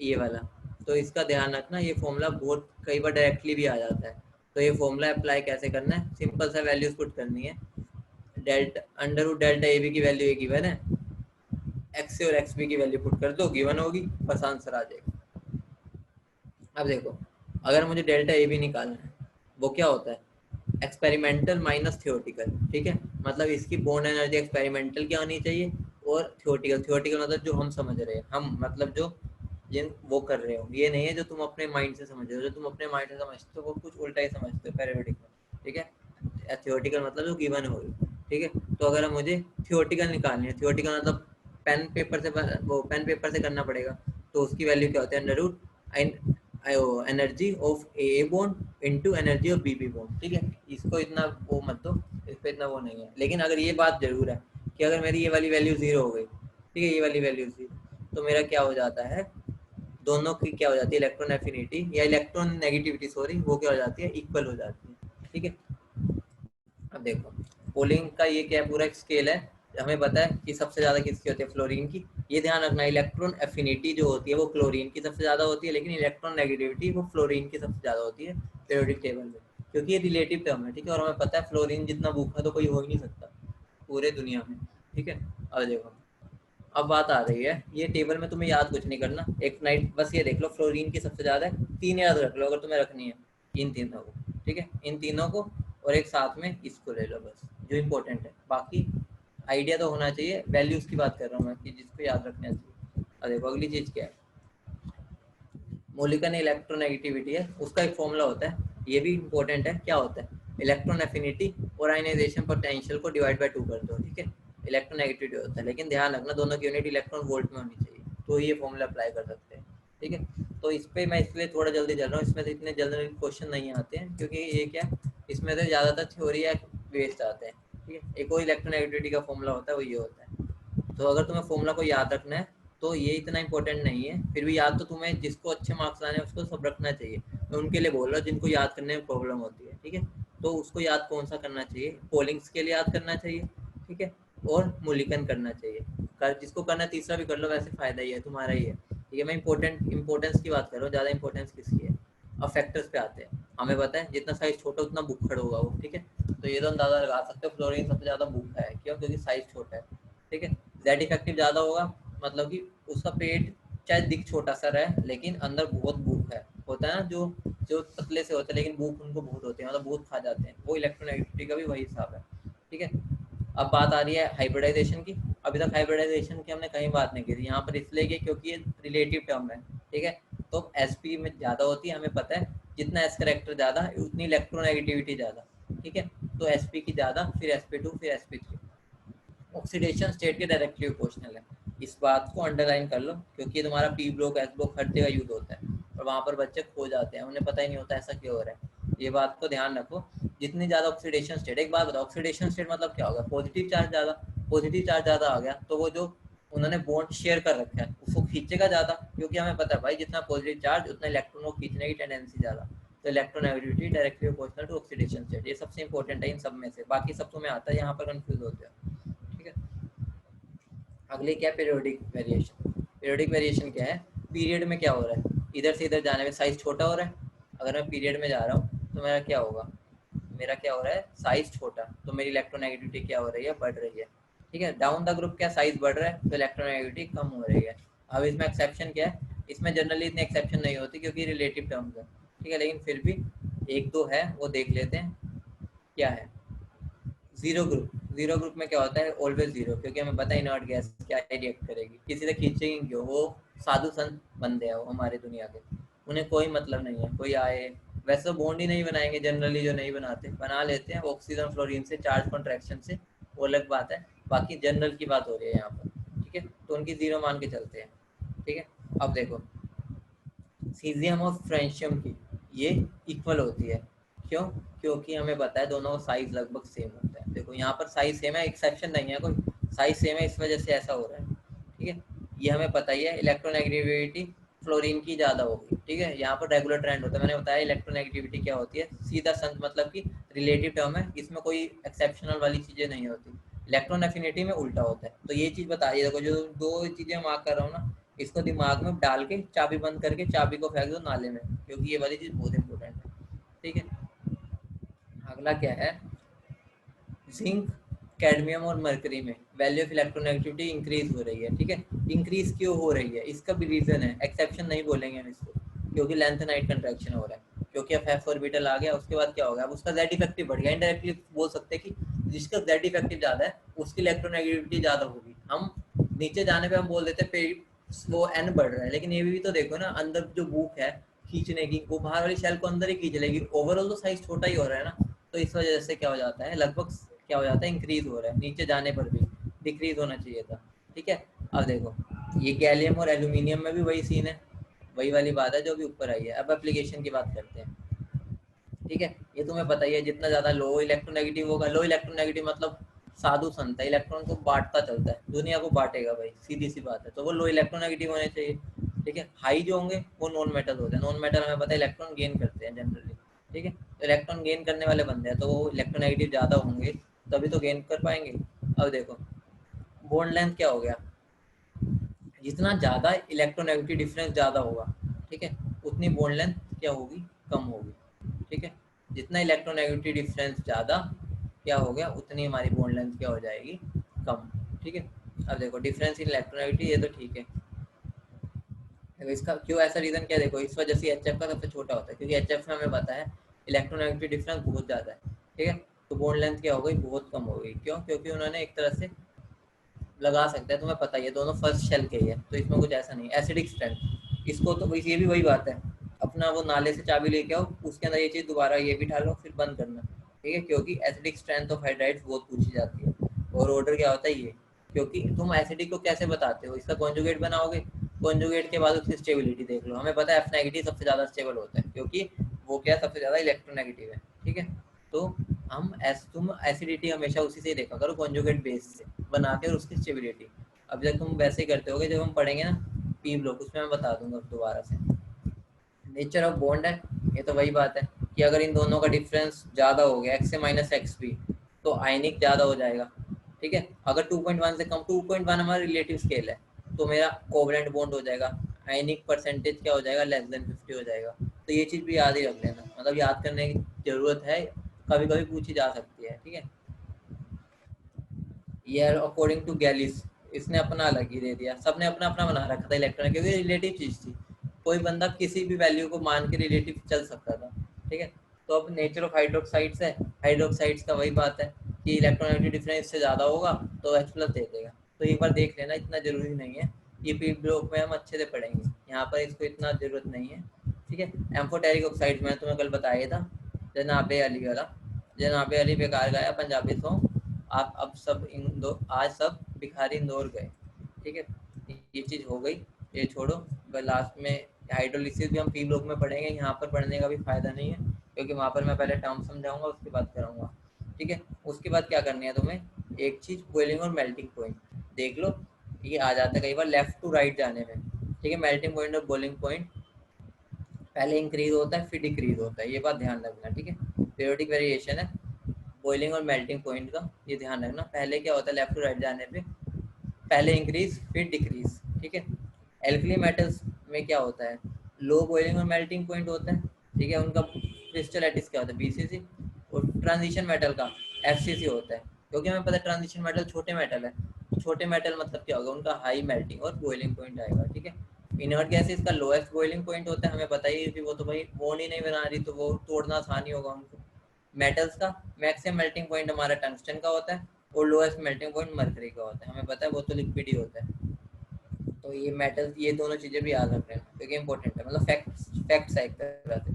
ये वाला, तो इसका ध्यान रखना, ये फॉर्मूला बहुत कई बार डायरेक्टली भी आ जाता है। तो ये फॉर्मूला अप्लाई कैसे करना है, सिंपल सा वैल्यूज पुट करनी है। Delta under root delta A B की वैल्यू एक गिवन है, एक्स से और एक्स बी की वैल्यू पुट कर दो, गिवन होगी, बस आंसर आ जाएगा। अब देखो अगर मुझे डेल्टा ए बी निकालना है, वो क्या होता है, एक्सपेरिमेंटल माइनस थियोटिकल, ठीक है। मतलब इसकी बॉन्ड एनर्जी एक्सपेरिमेंटल क्या होनी चाहिए, और थियोटिकल, थियोटिकल मतलब जो हम समझ रहे हैं, हम मतलब जो जिन वो कर रहे हो, ये नहीं है जो तुम अपने माइंड से समझ रहे हो। जो तुम अपने माइंड से समझते हो वो कुछ उल्टा ही समझते हो पैरामेडिक में, ठीक है। थियोटिकल मतलब जो गिवन होगी, ठीक है। तो अगर मुझे थियोटिकल निकालनी है, थियोटिकल मतलब पेन पेपर से, वो पेन पेपर से करना पड़ेगा। तो उसकी वैल्यू क्या होती है, under root energy of A bond into energy of B B bond, ठीक है। इसको इतना वो मत दो, इस पे इतना वो नहीं है। लेकिन अगर ये बात जरूर है कि अगर मेरी ये वाली वैल्यू जीरो हो गई, ठीक है, ये वाली वैल्यू जीरो, तो मेरा क्या हो जाता है, दोनों की क्या हो जाती है, इलेक्ट्रॉन एफिनिटी या इलेक्ट्रॉन नेगेटिविटी सॉरी, वो क्या हो जाती है, इक्वल हो जाती है, ठीक है। अब देखो पोलिंग का ये क्या पूरा एक स्केल है, हमें पता है कि सबसे ज्यादा किसकी होती है, फ्लोरीन की। ये ध्यान रखना, इलेक्ट्रॉन एफिनिटी जो होती है वो क्लोरीन की सबसे ज्यादा होती है, लेकिन इलेक्ट्रॉन नेगेटिविटी वो फ्लोरीन की सबसे ज्यादा होती है पीरियोडिक टेबल में, क्योंकि ये रिलेटिव टर्म है, ठीक है। और हमें पता है फ्लोरीन जितना भूखा तो कोई हो ही नहीं सकता पूरे दुनिया में, ठीक है। अब देखो अब बात आ रही है, ये टेबल में तुम्हें याद कुछ नहीं करना, एक नाइट बस ये देख लो, फ्लोरीन की सबसे ज्यादा है, तीन याद रख लो अगर तुम्हें रखनी है, इन तीनों को, ठीक है, इन तीनों को, और एक साथ में इसको ले लो बस, जो इंपॉर्टेंट है। बाकी आइडिया तो होना चाहिए, वैल्यूज की बात कर रहा हूँ मैं कि जिसको याद रखना चाहिए। अब देखो अगली चीज क्या है, मोलिकन इलेक्ट्रोनेगेटिविटी है, उसका एक फॉर्मूला होता है, ये भी इंपॉर्टेंट है, क्या होता है, इलेक्ट्रॉन एफिनिटी और आयनाइजेशन पोटेंशियल को डिवाइड बाय 2 कर दो, ठीक है। इलेक्ट्रोनेगेटिविटी होता है, लेकिन ध्यान रखना दोनों की यूनिट इलेक्ट्रॉन वोल्ट में होनी चाहिए, तो ये फॉर्मूला अप्लाई कर सकते हैं, ठीक है। तो इस पर मैं इसलिए थोड़ा जल्दी चल रहा हूँ, इसमें से इतने जल्दी क्वेश्चन नहीं आते हैं, क्योंकि ये क्या, इसमें से ज़्यादातर थ्योरी या वेस्ट आते हैं, ठीक है। एक और इलेक्ट्रोनेगेटिविटी का फॉर्मूला होता है, वो ये होता है। तो अगर तुम्हें फॉर्मूला को याद रखना है तो ये इतना इंपॉर्टेंट नहीं है, फिर भी याद तो तुम्हें, जिसको अच्छे मार्क्स लाने हैं उसको सब रखना चाहिए। मैं उनके लिए बोल रहा हूँ जिनको याद करने में प्रॉब्लम होती है, ठीक है। तो उसको याद कौन सा करना चाहिए, पोलिंग्स के लिए याद करना चाहिए, ठीक है, और मूल्यांकन करना चाहिए। जिसको करना तीसरा भी कर लो, वैसे फायदा ही है, तुम्हारा ही है, ठीक है। मैं इंपॉर्टेंस की बात कर रहा हूँ, ज़्यादा इंपॉर्टेंस किसकी है। अब फैक्टर्स पे आते हैं, हमें पता है जितना साइज छोटा उतना भूखड़ होगा वो, ठीक है। तो ये तो अंदाजा लगा सकते हो, फ्लोरीन सबसे ज़्यादा भूखा है, क्यों, क्योंकि साइज छोटा है, ठीक है। जेड इफेक्टिव ज़्यादा होगा, मतलब कि उसका पेट चाहे दिख छोटा सा रहे लेकिन अंदर बहुत भूख है, होता है ना, जो जो पतले से होते हैं लेकिन भूख उनको बहुत होती है, मतलब बहुत खा जाते हैं, वो इलेक्ट्रोनेगेटिविटी का भी वही हिसाब है, ठीक है। अब बात आ रही है हाइब्रिडाइजेशन की। अभी तक हाइब्रिडाइजेशन की हमने कहीं बात नहीं की थी, यहाँ पर इसलिए कि क्योंकि ये रिलेटिव टर्म है, ठीक है। तो एसपी में ज़्यादा होती है, हमें पता है, जितना एस करेक्टर ज़्यादा उतनी इलेक्ट्रोनेगेटिविटी ज़्यादा, ठीक है। तो एसपी की ज़्यादा, फिर sp2 फिर sp3, ऑक्सीडेशन स्टेट के डायरेक्टली प्रोपोर्शनल है। इस बात को अंडरलाइन कर लो, क्योंकि तुम्हारा पी ब्लॉक एस ब्लॉक हर जगह यूज होता है, और वहाँ पर बच्चे खो जाते हैं, उन्हें पता ही नहीं होता ऐसा क्यों हो रहा है। ये बात को ध्यान रखो, जितनी ज़्यादा ऑक्सीडेशन स्टेट, एक बात बताओ, ऑक्सीडेशन स्टेट मतलब क्या होगा, पॉजिटिव चार्ज ज़्यादा, पॉजिटिव चार्ज ज़्यादा आ गया तो वो जो उन्होंने बॉन्ड शेयर कर रखा है, उसको खींचेगा ज़्यादा, क्योंकि हमें पता है भाई जितना पॉजिटिव चार्ज उतना इलेक्ट्रॉन को खींचने की टेंडेंसी ज़्यादा। तो electronegativity directly proportional to oxidation state, ये सबसे इंपॉर्टेंट है इन सब में से, बाकी सब तुम्हें आता है, यहाँ पर कंफ्यूज होते हैं। ठीक है, अगले क्या है, पीरियोडिक वेरिएशन। पीरियोडिक वेरिएशन क्या है, पीरियड में क्या हो रहा है, इधर से इधर जाने में साइज छोटा हो रहा है। अगर मैं पीरियड में जा रहा हूँ तो मेरा क्या होगा, मेरा क्या हो रहा है, साइज छोटा, तो मेरी इलेक्ट्रोनेगेटिविटी क्या हो रही है, बढ़ रही है। ठीक है, डाउन द ग्रुप क्या साइज बढ़ रहा है तो इलेक्ट्रोनेगेटिविटी कम हो रही है। अब इसमें एक्सेप्शन क्या है, इसमें जनरली इतनी एक्सेप्शन नहीं होती क्योंकि रिलेटिव टर्म्स है। ठीक है, लेकिन फिर भी एक दो है वो देख लेते हैं। क्या है, जीरो ग्रुप। जीरो ग्रुप में क्या होता है, ऑलवेज जीरो, क्योंकि हमें पता है इनर्ट गैस क्या रिएक्ट करेगी, किसी से खींचेंगे क्यों, वो साधु संत बंदे हैं वो हमारे दुनिया के, उन्हें कोई मतलब नहीं है कोई आए। वैसे तो बॉन्ड ही नहीं बनाएंगे जनरली, जो नहीं बनाते बना लेते हैं ऑक्सीजन फ्लोरीन से, चार्ज कॉन्ट्रैक्शन से, वो अलग बात है। बाकी जनरल की बात हो रही है यहाँ पर। ठीक है, तो उनकी जीरो मान के चलते हैं। ठीक है, अब देखो सीजियम और फ्रेंशियम की ये इक्वल होती है, क्यों, क्योंकि हमें पता है दोनों का साइज लगभग सेम होता है। देखो यहाँ पर साइज सेम है, एक्सेप्शन नहीं है कोई, साइज सेम है, इस वजह से ऐसा हो रहा है। ठीक है, ये हमें पता ही है, इलेक्ट्रोनेगेटिविटी फ्लोरीन की ज़्यादा होगी। ठीक है, यहाँ पर रेगुलर ट्रेंड होता है, मैंने बताया इलेक्ट्रोनेगेटिविटी क्या होती है, सीधा संत मतलब कि रिलेटिव टर्म है, इसमें कोई एक्सेप्शनल वाली चीज़ें नहीं होती। इलेक्ट्रॉन एफिनिटी में उल्टा होता है, तो ये चीज़ बताइए। देखो जो दो चीज़ें मार्क कर रहा हूँ ना, इसको दिमाग में डाल के चाबी बंद करके चाबी को फेंक दो नाले में, क्योंकि ये वाली चीज़ बहुत इंपॉर्टेंट है। ठीक है, अगला क्या है, जिंक, कैडमियम और मरकरी में वैल्यू ऑफ इलेक्ट्रोनेगेटिविटी इंक्रीज हो रही है। ठीक है, इंक्रीज क्यों हो रही है, इसका भी रीजन है, एक्सेप्शन नहीं बोलेंगे हम इसको, क्योंकि लेंथ नाइट कंट्रैक्शन हो रहा है, क्योंकि अब एफ ऑर्बिटल आ गया, उसके बाद क्या होगा, अब उसका जेड इफेक्टिव बढ़ गया। इनडायरेक्टली बोल सकते हैं कि जिसका जेड इफेक्टिव ज़्यादा है उसकी इलेक्ट्रोनेगेटिविटी ज़्यादा होगी। हम नीचे जाने पर हम बोल देते हैं वो एन बढ़ रहा है, लेकिन ये भी तो देखो ना, अंदर जो बुक है खींचने की, वो बाहर वाली शेल को अंदर ही खींच लेगी, ओवरऑल तो साइज छोटा ही हो रहा है ना। तो इस वजह से क्या हो जाता है, लगभग क्या हो जाता है, इंक्रीज हो रहा है, नीचे जाने पर भी डिक्रीज होना चाहिए था। ठीक है, अब देखो ये गैलियम और एल्यूमिनियम में भी वही सीन है, वही वाली बात है जो भी ऊपर आई है। अब एप्लीकेशन की बात करते हैं। ठीक है, ये तुम्हें पता ही है, जितना ज़्यादा लो इलेक्ट्रोनेगेटिव होगा, लो इलेक्ट्रोनेगेटिव मतलब साधु संत है, इलेक्ट्रॉन को बांटता चलता है, दुनिया को बांटेगा भाई, सीधी सी बात है, तो वो लो इलेक्ट्रोनेगेटिव होने चाहिए। ठीक है, हाई जो होंगे वो नॉन मेटल होते हैं, नॉन मेटल हमें पता है इलेक्ट्रॉन गेन करते हैं जनरली। ठीक है, तो इलेक्ट्रॉन गेन करने वाले बंदे हैं, तो वो इलेक्ट्रोनेगेटिव ज़्यादा होंगे तभी तो गेन कर पाएंगे। अब देखो बॉन्ड लेंथ क्या हो गया, जितना ज़्यादा इलेक्ट्रोनेगेटिव डिफरेंस ज़्यादा होगा, ठीक है, उतनी बॉन्ड लेंथ क्या होगी, कम होगी। ठीक है, जितना इलेक्ट्रोनेगेटिव डिफरेंस ज़्यादा क्या हो गया, उतनी हमारी बॉन्ड लेंथ क्या हो जाएगी, कम। ठीक है, अब देखो डिफरेंस इन इलेक्ट्रोनेगेटिव, ये तो ठीक है। देखो इसका क्यों ऐसा रीज़न क्या है, देखो इस वजह से एच एफ का सबसे छोटा होता है, क्योंकि एच एफ में हमें पता है इलेक्ट्रोनेगेटिव डिफरेंस बहुत ज़्यादा है। ठीक है, तो बॉन्ड लेंथ क्या हो गई, बहुत कम हो गई, क्यों, क्योंकि उन्होंने एक तरह से लगा सकते हैं, तुम्हें पता ही है दोनों फर्स्ट शेल के ही है, तो इसमें कुछ ऐसा नहीं, एसिडिक स्ट्रेंथ इसको तो ये भी वही बात है, अपना वो नाले से चाबी लेके आओ, उसके अंदर ये चीज़ दोबारा ये भी डालो फिर बंद करना। ठीक है, क्योंकि एसिडिक स्ट्रेंथ ऑफ हाइड्राइड्स बहुत पूछी जाती है, और ऑर्डर क्या होता है ये, क्योंकि तुम एसिडिक को कैसे बताते हो, इसका कॉन्जुगेट बनाओगे, कॉन्जुगेट के बाद उसकी स्टेबिलिटी देख लो, हमें पता है एफ नेगेटिव सबसे ज़्यादा स्टेबल होता है, क्योंकि वो क्या सबसे ज़्यादा इलेक्ट्रोनेगेटिव है। ठीक है, तो तुम एसिडिटी हमेशा उसी से ही देखा करो, कॉन्जुगेट बेस से बना के, और उसकी स्टेबिलिटी। अब जब तुम वैसे ही करते होगे, जब हम पढ़ेंगे ना पी ब्लॉक, उसमें मैं बता दूंगा दोबारा से। नेचर ऑफ बॉन्ड है, ये तो वही बात है कि अगर इन दोनों का डिफरेंस ज़्यादा हो गया, एक्स से माइनस एक्स भी, तो आयनिक ज़्यादा हो जाएगा। ठीक है, अगर 2.1 से कम, 2.1 हमारा रिलेटिव स्केल है, तो मेरा कोवलेंट बॉन्ड हो जाएगा, आयनिक परसेंटेज क्या हो जाएगा, लेस देन 50 हो जाएगा। तो ये चीज़ भी याद ही रख लेना, मतलब याद करने की ज़रूरत है, कभी कभी पूछी जा सकती है। ठीक है, ये अकॉर्डिंग टू गैलिस, इसने अपना अलग ही दे दिया, सबने अपना अपना बना रखा था इलेक्ट्रॉन, क्योंकि रिलेटिव चीज़ थी, कोई बंदा किसी भी वैल्यू को मान के रिलेटिव चल सकता था। ठीक है, तो अब नेचर ऑफ हाइड्रोक्साइड्स है, हाइड्रोक्साइड्स का वही बात है कि इलेक्ट्रोनेगेटिव डिफरेंस इससे ज़्यादा होगा तो H प्लस दे देगा। तो एक बार देख लेना, इतना ज़रूरी नहीं है, ये पी ब्लॉक में हम अच्छे से पढ़ेंगे, यहाँ पर इसको इतना ज़रूरत नहीं है। ठीक है, एम्फोटेरिक ऑक्साइड मैंने तुम्हें कल बताया था, जनाबे अली वाला, जनाबे अली बेकार गाया पंजाबी सॉन्ग, आप अब सब आज सब भिखारी इंदौर गए। ठीक है, ये चीज़ हो गई, ये छोड़ो। लास्ट में हाइड्रोलिसिस भी हम पी ब्लॉक में पढ़ेंगे, यहाँ पर पढ़ने का भी फायदा नहीं है, क्योंकि वहाँ पर मैं पहले टर्म समझाऊंगा उसके बाद कराऊंगा। ठीक है, उसके बाद क्या करनी है तुम्हें, एक चीज़ बॉइलिंग और मेल्टिंग पॉइंट देख लो, ये आ जाता है कई बार लेफ्ट टू राइट जाने में, ठीक है। मेल्टिंग पॉइंट और बॉइलिंग पॉइंट पहले इंक्रीज होता है फिर डिक्रीज होता है, ये बात ध्यान रखना, ठीक है। पीरियोडिक वेरिएशन है बॉइलिंग और मेल्टिंग पॉइंट का, ये ध्यान रखना। पहले क्या होता है लेफ्ट टू राइट जाने पे, पहले इंक्रीज फिर डिक्रीज, ठीक है। एल्कली मेटल्स में क्या होता है, लो बॉइलिंग और मेल्टिंग पॉइंट होता है, ठीक है। उनका क्रिस्टल लैटिस क्या होता है, बीसीसी। और ट्रांजिशन मेटल का एफसीसी होता है, क्योंकि हमें पता है ट्रांजिशन मेटल छोटे मेटल है, तो छोटे मेटल मतलब क्या होगा, उनका हाई मेल्टिंग और बॉइलिंग पॉइंट आएगा, ठीक है। इनर्ट गैसेस का लोएस्ट बॉइलिंग पॉइंट होता है, हमें पता ही है कि वो तो भाई बॉन्ड ही नहीं बना रही, तो वो तोड़ना आसान ही होगा उनको। मेटल्स का मैक्सिमम मेल्टिंग पॉइंट हमारा टंगस्टन का होता है, और लोएस्ट मेल्टिंग पॉइंट मरकरी का होता है, हमें पता है वो तो लिक्विड ही होता है। तो ये मेटल्स, ये दोनों चीज़ें भी याद रख लेना क्योंकि इंपॉर्टेंट है, मतलब फैक्ट्स है एक तरह से,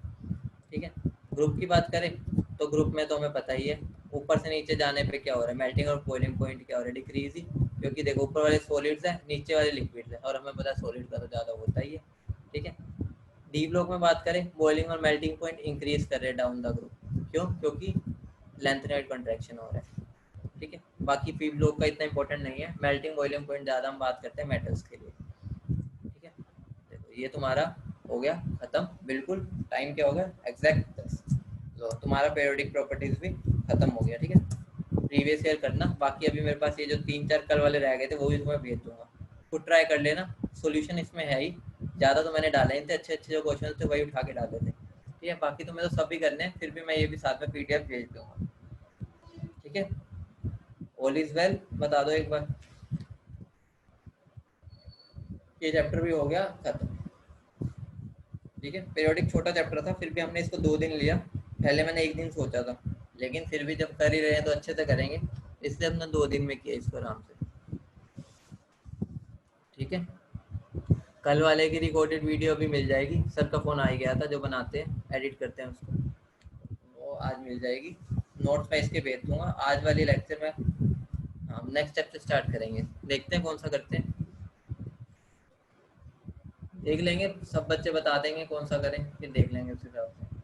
ठीक है। ग्रुप की बात करें तो ग्रुप में तो हमें पता ही है, ऊपर से नीचे जाने पे क्या हो रहा है, मेल्टिंग और बॉइलिंग पॉइंट क्या हो रहा है, डिक्रीज ही। क्योंकि देखो ऊपर वाले सॉलिड्स है, नीचे वाले लिक्विड्स है, और हमें पता है सॉलिड का तो ज़्यादा होता ही है, ठीक है। डी ब्लॉक में बात करें, बॉइलिंग और मेल्टिंग पॉइंट इंक्रीज कर रहे हैं डाउन द ग्रुप, क्यों, क्योंकि लेंथेनाइड कॉन्ट्रैक्शन हो रहा है, ठीक है। बाकी पी ब्लॉक का इतना इंपॉर्टेंट नहीं है, मेल्टिंग बॉइलिंग पॉइंट ज़्यादा हम बात करते हैं मेटल्स के लिए, ठीक है। देखो ये तुम्हारा हो गया खत्म, बिल्कुल टाइम क्या हो गया एग्जैक्ट 10। तो तुम्हारा पीरियोडिक प्रॉपर्टीज भी खत्म हो गया, ठीक है। प्रीवियस ईयर करना, बाकी अभी मेरे पास ये जो 3-4 कल वाले रह गए थे वो भी तुम्हें भेज दूंगा, खुद ट्राई कर लेना। सॉल्यूशन इसमें है ही, ज़्यादा तो मैंने डाले नहीं थे, अच्छे अच्छे जो क्वेश्चन थे वही उठा के डाले थे, ठीक है। बाकी तो मैं तो सब भी करने हैं, फिर भी मैं ये भी साथ में पीडीएफ भेज दूंगा, ठीक है। ऑल इज वेल बता दो एक बार। ये चैप्टर भी हो गया खत्म, ठीक है। पीरियोडिक छोटा चैप्टर था, फिर भी हमने इसको 2 दिन लिया, पहले मैंने एक दिन सोचा था, लेकिन फिर भी जब कर ही रहे हैं तो अच्छे से करेंगे, इसलिए हमने 2 दिन में किया इसको आराम से, ठीक है। कल वाले की रिकॉर्डेड वीडियो भी मिल जाएगी, सर का फ़ोन आ ही गया था जो बनाते हैं एडिट करते हैं उसको, वो आज मिल जाएगी। नोट्स मैं इसके भेज दूंगा, आज वाली लेक्चर में हम नेक्स्ट स्टेप से स्टार्ट करेंगे, देखते हैं कौन सा करते हैं, देख लेंगे, सब बच्चे बता देंगे कौन सा करें, फिर देख लेंगे उस हिसाब से,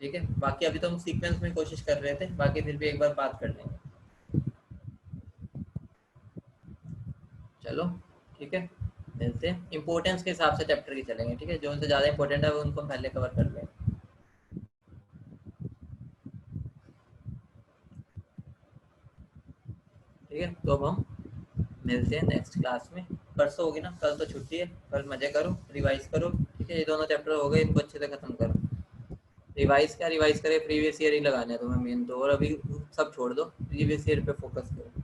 ठीक है। बाकी अभी तो हम सीक्वेंस में कोशिश कर रहे थे, बाकी फिर भी एक बार बात कर लेंगे, चलो ठीक है। मिलते हैं, इंपॉर्टेंस के हिसाब से चैप्टर की चलेंगे, ठीक है। जो उनसे ज़्यादा इंपॉर्टेंट है वो उनको पहले कवर कर लें, ठीक है। तो अब हम मिलते हैं नेक्स्ट क्लास में, परसों होगी ना, कल तो छुट्टी है, कल मज़े करो, रिवाइज करो, ठीक है। ये दोनों चैप्टर हो गए, इनको अच्छे से ख़त्म करो। रिवाइज क्या रिवाइज करे, प्रीवियस ईयर ही लगाना है तुम्हें मेन तो, और अभी सब छोड़ दो, प्रीवियस ईयर पे फोकस करो।